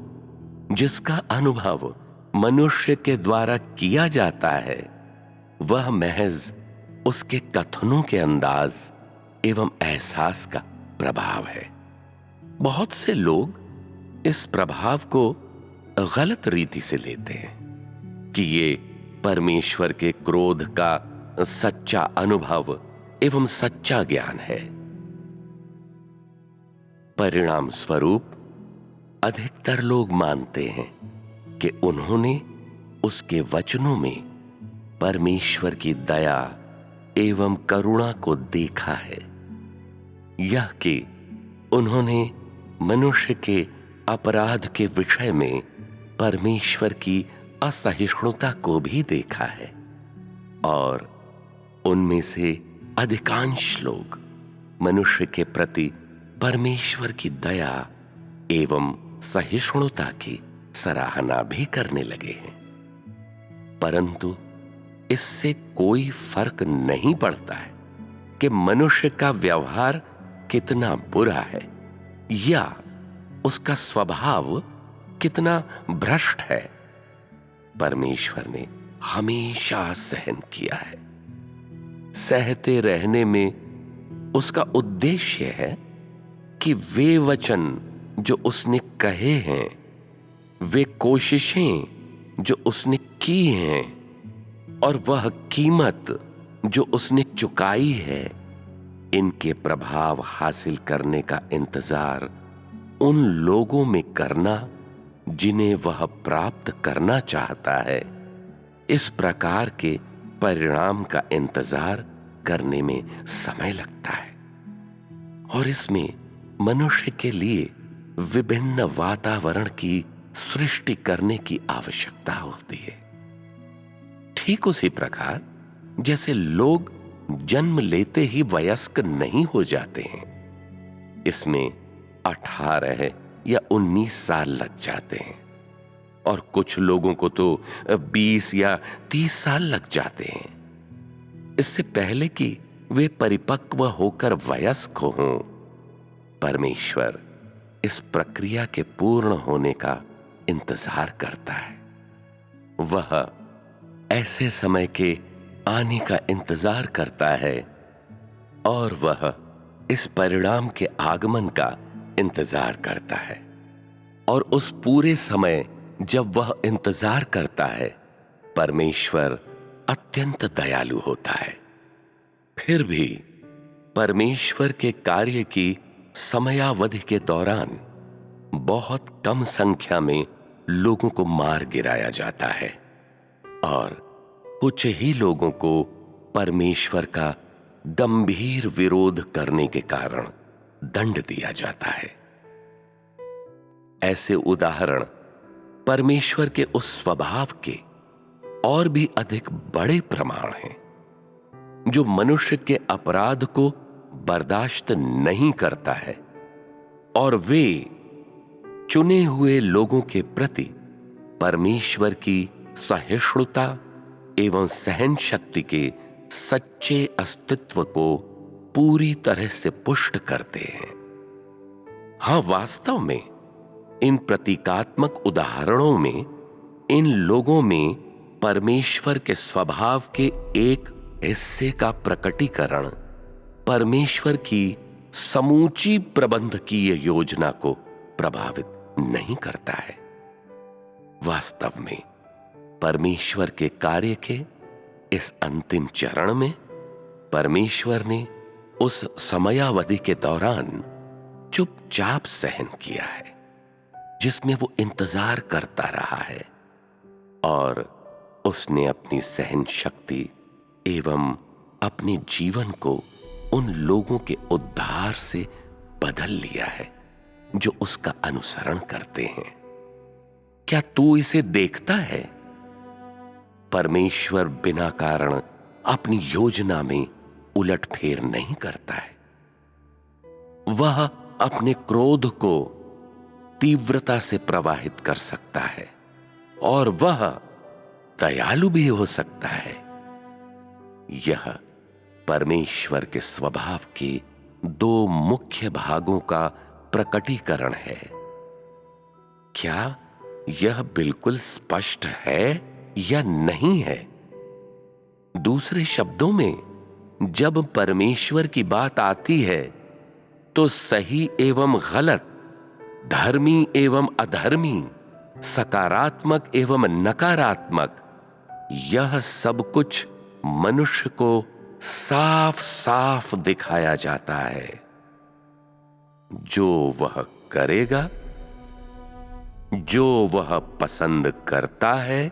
जिसका अनुभव मनुष्य के द्वारा किया जाता है, वह महज उसके कथनों के अंदाज एवं एहसास का प्रभाव है। बहुत से लोग इस प्रभाव को गलत रीति से लेते हैं कि ये परमेश्वर के क्रोध का सच्चा अनुभव एवं सच्चा ज्ञान है। परिणाम स्वरूप अधिकतर लोग मानते हैं कि उन्होंने उसके वचनों में परमेश्वर की दया एवं करुणा को देखा है, यह कि उन्होंने मनुष्य के अपराध के विषय में परमेश्वर की असहिष्णुता को भी देखा है और उनमें से अधिकांश लोग मनुष्य के प्रति परमेश्वर की दया एवं सहिष्णुता की सराहना भी करने लगे हैं। परंतु इससे कोई फर्क नहीं पड़ता है कि मनुष्य का व्यवहार कितना बुरा है या उसका स्वभाव कितना भ्रष्ट है। परमेश्वर ने हमेशा सहन किया है। सहते रहने में उसका उद्देश्य है कि वे वचन जो उसने कहे हैं, वे कोशिशें जो उसने की हैं और वह कीमत जो उसने चुकाई है, इनके प्रभाव हासिल करने का इंतजार उन लोगों में करना जिन्हें वह प्राप्त करना चाहता है। इस प्रकार के परिणाम का इंतजार करने में समय लगता है। और इसमें मनुष्य के लिए विभिन्न वातावरण की सृष्टि करने की आवश्यकता होती है। ठीक उसी प्रकार जैसे लोग जन्म लेते ही वयस्क नहीं हो जाते हैं, इसमें 18 या 19 साल लग जाते हैं, और कुछ लोगों को तो 20 या 30 साल लग जाते हैं। इससे पहले कि वे परिपक्व होकर वयस्क हों, परमेश्वर इस प्रक्रिया के पूर्ण होने का इंतजार करता है। वह ऐसे समय के आने का इंतजार करता है और वह इस परिणाम के आगमन का इंतजार करता है। और उस पूरे समय जब वह इंतजार करता है, परमेश्वर अत्यंत दयालु होता है। फिर भी परमेश्वर के कार्य की समयावधि के दौरान बहुत कम संख्या में लोगों को मार गिराया जाता है और कुछ ही लोगों को परमेश्वर का गंभीर विरोध करने के कारण दंड दिया जाता है। ऐसे उदाहरण परमेश्वर के उस स्वभाव के और भी अधिक बड़े प्रमाण हैं, जो मनुष्य के अपराध को बर्दाश्त नहीं करता है और वे चुने हुए लोगों के प्रति परमेश्वर की सहिष्णुता एवं सहन शक्ति के सच्चे अस्तित्व को पूरी तरह से पुष्ट करते हैं। हां, वास्तव में इन प्रतीकात्मक उदाहरणों में इन लोगों में परमेश्वर के स्वभाव के एक हिस्से का प्रकटीकरण परमेश्वर की समूची प्रबंधकीय योजना को प्रभावित नहीं करता है। वास्तव में परमेश्वर के कार्य के इस अंतिम चरण में परमेश्वर ने उस समयावधि के दौरान चुपचाप सहन किया है, जिसमें वो इंतजार करता रहा है, और उसने अपनी सहन शक्ति एवं अपने जीवन को उन लोगों के उद्धार से बदल लिया है जो उसका अनुसरण करते हैं। क्या तू इसे देखता है? परमेश्वर बिना कारण अपनी योजना में उलटफेर नहीं करता है। वह अपने क्रोध को तीव्रता से प्रवाहित कर सकता है और वह दयालु भी हो सकता है। यह परमेश्वर के स्वभाव के दो मुख्य भागों का प्रकटीकरण है। क्या यह बिल्कुल स्पष्ट है या नहीं है? दूसरे शब्दों में, जब परमेश्वर की बात आती है तो सही एवं गलत, धर्मी एवं अधर्मी, सकारात्मक एवं नकारात्मक, यह सब कुछ मनुष्य को साफ साफ दिखाया जाता है। जो वह करेगा, जो वह पसंद करता है,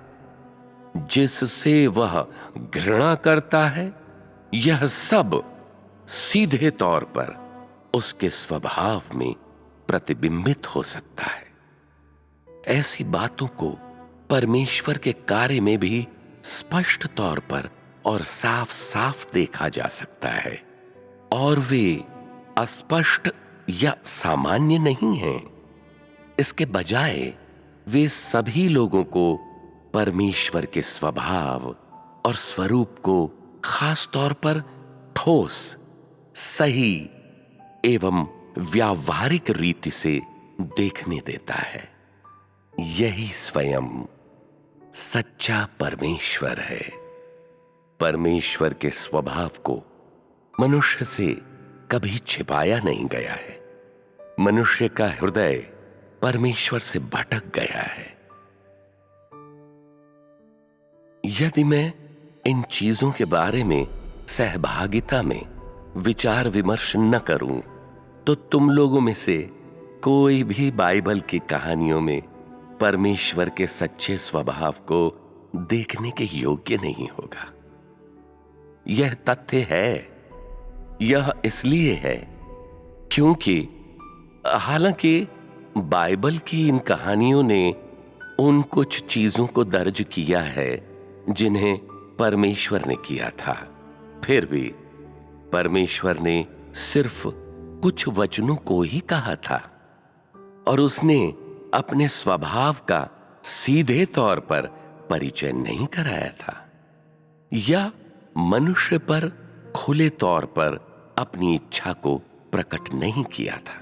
जिससे वह घृणा करता है, यह सब सीधे तौर पर उसके स्वभाव में प्रतिबिंबित हो सकता है। ऐसी बातों को परमेश्वर के कार्य में भी स्पष्ट तौर पर और साफ साफ देखा जा सकता है, और वे अस्पष्ट या सामान्य नहीं हैं। इसके बजाय वे सभी लोगों को परमेश्वर के स्वभाव और स्वरूप को खास तौर पर ठोस, सही एवं व्यावहारिक रीति से देखने देता है। यही स्वयं सच्चा परमेश्वर है। परमेश्वर के स्वभाव को मनुष्य से कभी छिपाया नहीं गया है। मनुष्य का हृदय परमेश्वर से भटक गया है। यदि मैं इन चीजों के बारे में सहभागिता में विचार विमर्श न करूं, तो तुम लोगों में से कोई भी बाइबल की कहानियों में परमेश्वर के सच्चे स्वभाव को देखने के योग्य नहीं होगा। यह तथ्य है। यह इसलिए है क्योंकि हालांकि बाइबल की इन कहानियों ने उन कुछ चीजों को दर्ज किया है जिन्हें परमेश्वर ने किया था, फिर भी परमेश्वर ने सिर्फ कुछ वचनों को ही कहा था और उसने अपने स्वभाव का सीधे तौर पर परिचय नहीं कराया था या मनुष्य पर खुले तौर पर अपनी इच्छा को प्रकट नहीं किया था।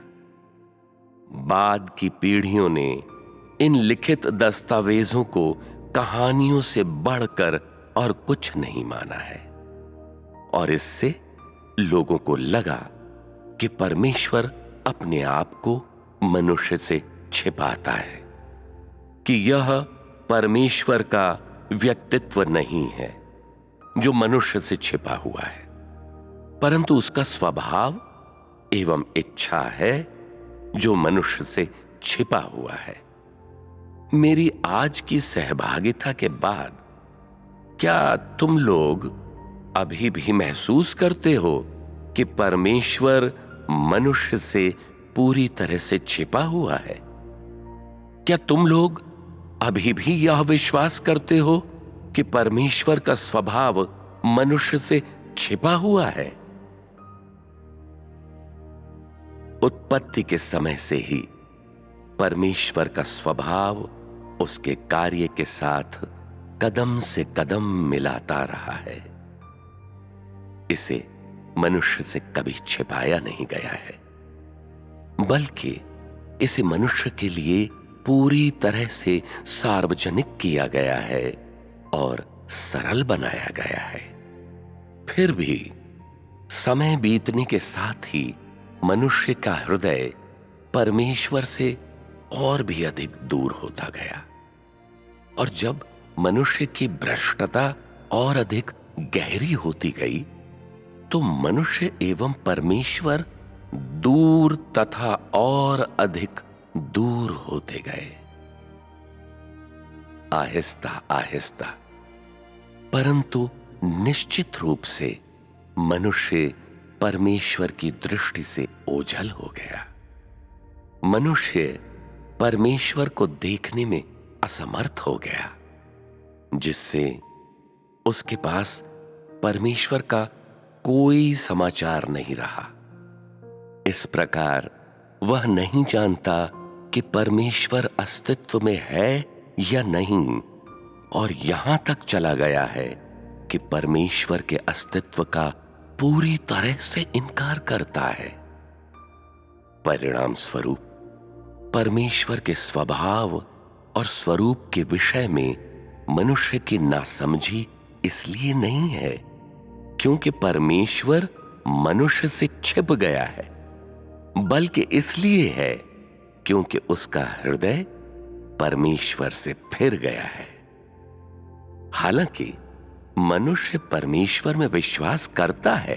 बाद की पीढ़ियों ने इन लिखित दस्तावेजों को कहानियों से बढ़कर और कुछ नहीं माना है और इससे लोगों को लगा कि परमेश्वर अपने आप को मनुष्य से छिपाता है, कि यह परमेश्वर का व्यक्तित्व नहीं है जो मनुष्य से छिपा हुआ है, परंतु उसका स्वभाव एवं इच्छा है जो मनुष्य से छिपा हुआ है। मेरी आज की सहभागिता के बाद क्या तुम लोग अभी भी महसूस करते हो कि परमेश्वर मनुष्य से पूरी तरह से छिपा हुआ है? क्या तुम लोग अभी भी यह विश्वास करते हो कि परमेश्वर का स्वभाव मनुष्य से छिपा हुआ है? उत्पत्ति के समय से ही परमेश्वर का स्वभाव उसके कार्य के साथ कदम से कदम मिलाता रहा है। इसे मनुष्य से कभी छिपाया नहीं गया है, बल्कि इसे मनुष्य के लिए पूरी तरह से सार्वजनिक किया गया है और सरल बनाया गया है। फिर भी समय बीतने के साथ ही मनुष्य का हृदय परमेश्वर से और भी अधिक दूर होता गया और जब मनुष्य की भ्रष्टता और अधिक गहरी होती गई तो मनुष्य एवं परमेश्वर दूर तथा और अधिक दूर होते गए। आहिस्ता आहिस्ता परंतु निश्चित रूप से मनुष्य परमेश्वर की दृष्टि से ओझल हो गया। मनुष्य परमेश्वर को देखने में असमर्थ हो गया, जिससे उसके पास परमेश्वर का कोई समाचार नहीं रहा। इस प्रकार वह नहीं जानता कि परमेश्वर अस्तित्व में है या नहीं और यहां तक चला गया है कि परमेश्वर के अस्तित्व का पूरी तरह से इनकार करता है। परिणाम स्वरूप परमेश्वर के स्वभाव और स्वरूप के विषय में मनुष्य की नासमझी इसलिए नहीं है क्योंकि परमेश्वर मनुष्य से छिप गया है, बल्कि इसलिए है क्योंकि उसका हृदय परमेश्वर से फिर गया है। हालांकि मनुष्य परमेश्वर में विश्वास करता है,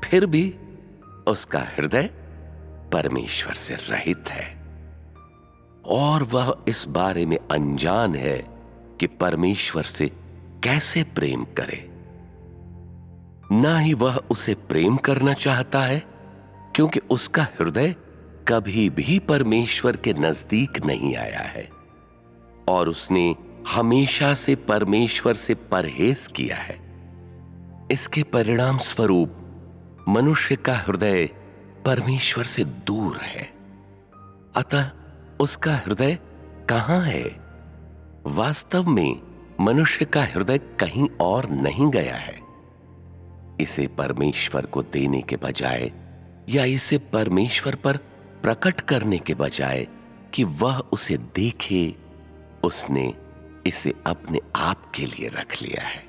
फिर भी उसका हृदय परमेश्वर से रहित है और वह इस बारे में अनजान है कि परमेश्वर से कैसे प्रेम करे। ना ही वह उसे प्रेम करना चाहता है क्योंकि उसका हृदय कभी भी परमेश्वर के नजदीक नहीं आया है और उसने हमेशा से परमेश्वर से परहेज किया है। इसके परिणाम स्वरूप मनुष्य का हृदय परमेश्वर से दूर है। अतः उसका हृदय कहां है? वास्तव में मनुष्य का हृदय कहीं और नहीं गया है। इसे परमेश्वर को देने के बजाय या इसे परमेश्वर पर प्रकट करने के बजाय कि वह उसे देखे, उसने इसे अपने आप के लिए रख लिया है।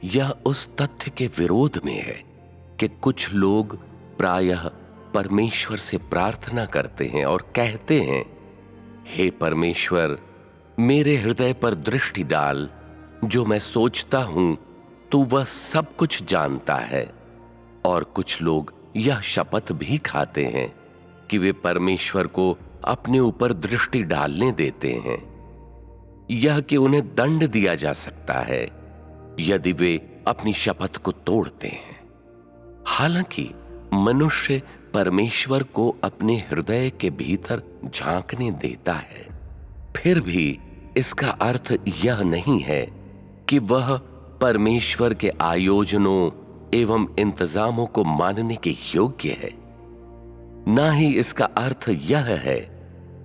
यह उस तथ्य के विरोध में है कि कुछ लोग प्रायः परमेश्वर से प्रार्थना करते हैं और कहते हैं, हे परमेश्वर, मेरे हृदय पर दृष्टि डाल, जो मैं सोचता हूं तू वह सब कुछ जानता है। और कुछ लोग यह शपथ भी खाते हैं कि वे परमेश्वर को अपने ऊपर दृष्टि डालने देते हैं, यह कि उन्हें दंड दिया जा सकता है यदि वे अपनी शपथ को तोड़ते हैं। हालांकि मनुष्य परमेश्वर को अपने हृदय के भीतर झांकने देता है, फिर भी इसका अर्थ यह नहीं है कि वह परमेश्वर के आयोजनों एवं इंतजामों को मानने के योग्य है। ना ही इसका अर्थ यह है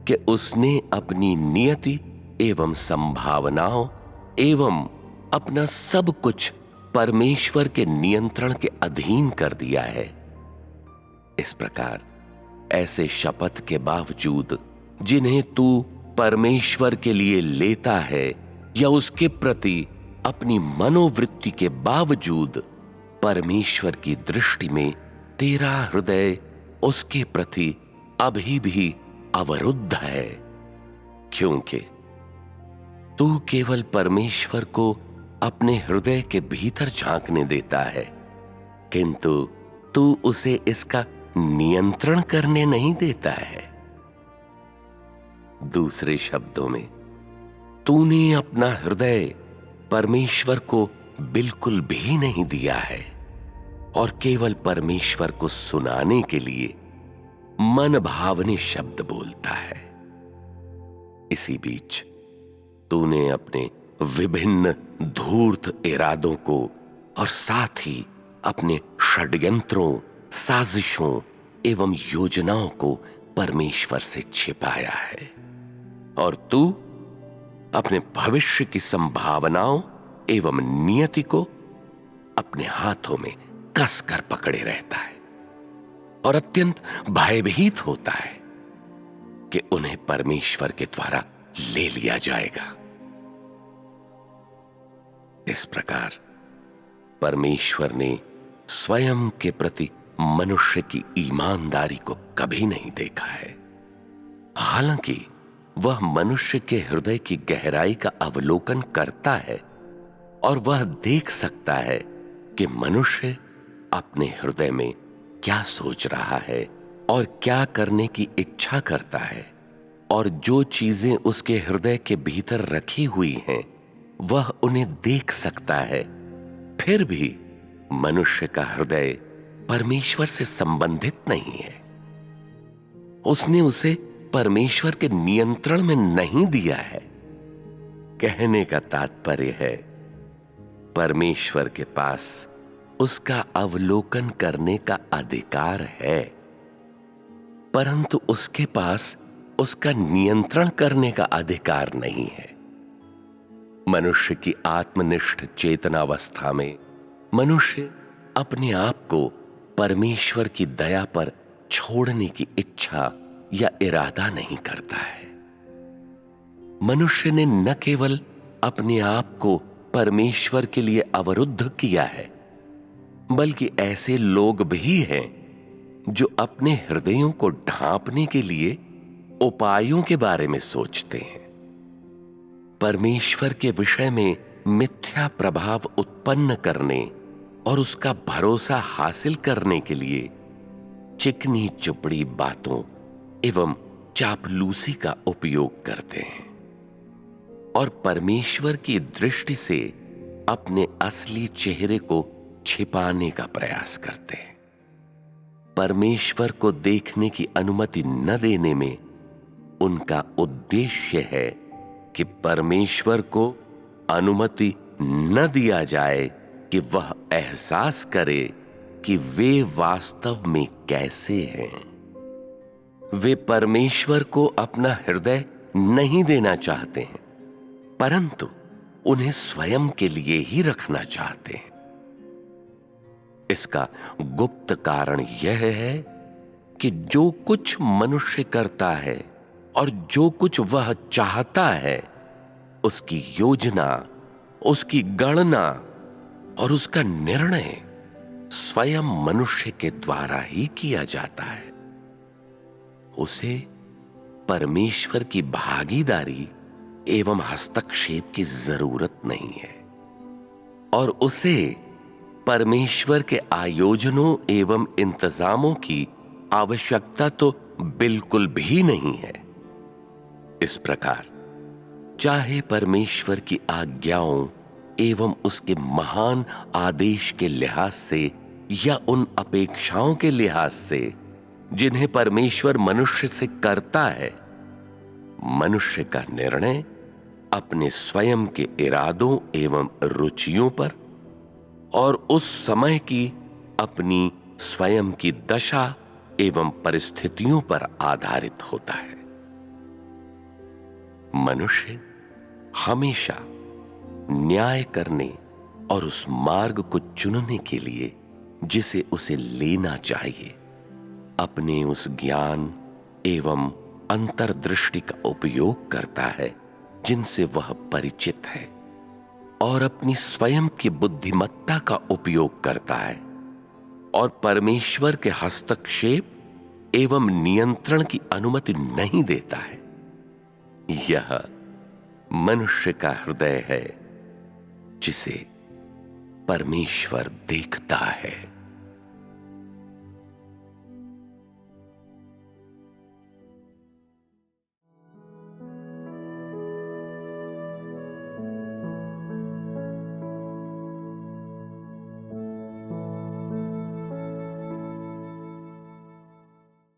कि उसने अपनी नियति एवं संभावनाओं एवं अपना सब कुछ परमेश्वर के नियंत्रण के अधीन कर दिया है। इस प्रकार ऐसे शपथ के बावजूद जिन्हें तू परमेश्वर के लिए लेता है या उसके प्रति अपनी मनोवृत्ति के बावजूद, परमेश्वर की दृष्टि में तेरा हृदय उसके प्रति अभी भी अवरुद्ध है, क्योंकि तू केवल परमेश्वर को अपने हृदय के भीतर झांकने देता है, किंतु तू उसे इसका नियंत्रण करने नहीं देता है। दूसरे शब्दों में, तूने अपना हृदय परमेश्वर को बिल्कुल भी नहीं दिया है और केवल परमेश्वर को सुनाने के लिए मन भावने शब्द बोलता है। इसी बीच तूने अपने विभिन्न धूर्त इरादों को और साथ ही अपने षड्यंत्रों, साजिशों एवं योजनाओं को परमेश्वर से छिपाया है, और तू अपने भविष्य की संभावनाओं एवं नियति को अपने हाथों में कसकर पकड़े रहता है और अत्यंत भयभीत होता है कि उन्हें परमेश्वर के द्वारा ले लिया जाएगा। इस प्रकार परमेश्वर ने स्वयं के प्रति मनुष्य की ईमानदारी को कभी नहीं देखा है। हालांकि वह मनुष्य के हृदय की गहराई का अवलोकन करता है और वह देख सकता है कि मनुष्य अपने हृदय में क्या सोच रहा है और क्या करने की इच्छा करता है, और जो चीजें उसके हृदय के भीतर रखी हुई हैं वह उन्हें देख सकता है। फिर भी मनुष्य का हृदय परमेश्वर से संबंधित नहीं है। उसने उसे परमेश्वर के नियंत्रण में नहीं दिया है। कहने का तात्पर्य है, परमेश्वर के पास उसका अवलोकन करने का अधिकार है, परंतु उसके पास उसका नियंत्रण करने का अधिकार नहीं है। मनुष्य की आत्मनिष्ठ चेतनावस्था में मनुष्य अपने आप को परमेश्वर की दया पर छोड़ने की इच्छा या इरादा नहीं करता है। मनुष्य ने न केवल अपने आप को परमेश्वर के लिए अवरुद्ध किया है, बल्कि ऐसे लोग भी हैं जो अपने हृदयों को ढांपने के लिए उपायों के बारे में सोचते हैं। परमेश्वर के विषय में मिथ्या प्रभाव उत्पन्न करने और उसका भरोसा हासिल करने के लिए चिकनी चुपड़ी बातों एवं चापलूसी का उपयोग करते हैं और परमेश्वर की दृष्टि से अपने असली चेहरे को छिपाने का प्रयास करते हैं। परमेश्वर को देखने की अनुमति न देने में उनका उद्देश्य है कि परमेश्वर को अनुमति न दिया जाए कि वह एहसास करे कि वे वास्तव में कैसे हैं। वे परमेश्वर को अपना हृदय नहीं देना चाहते हैं, परंतु उन्हें स्वयं के लिए ही रखना चाहते हैं। इसका गुप्त कारण यह है कि जो कुछ मनुष्य करता है और जो कुछ वह चाहता है, उसकी योजना, उसकी गणना और उसका निर्णय स्वयं मनुष्य के द्वारा ही किया जाता है। उसे परमेश्वर की भागीदारी एवं हस्तक्षेप की जरूरत नहीं है और उसे परमेश्वर के आयोजनों एवं इंतजामों की आवश्यकता तो बिल्कुल भी नहीं है। इस प्रकार चाहे परमेश्वर की आज्ञाओं एवं उसके महान आदेश के लिहाज से या उन अपेक्षाओं के लिहाज से जिन्हें परमेश्वर मनुष्य से करता है, मनुष्य का निर्णय अपने स्वयं के इरादों एवं रुचियों पर और उस समय की अपनी स्वयं की दशा एवं परिस्थितियों पर आधारित होता है। मनुष्य हमेशा न्याय करने और उस मार्ग को चुनने के लिए जिसे उसे लेना चाहिए, अपने उस ज्ञान एवं अंतर्दृष्टि का उपयोग करता है जिनसे वह परिचित है, और अपनी स्वयं की बुद्धिमत्ता का उपयोग करता है और परमेश्वर के हस्तक्षेप एवं नियंत्रण की अनुमति नहीं देता है। यह मनुष्य का हृदय है जिसे परमेश्वर देखता है।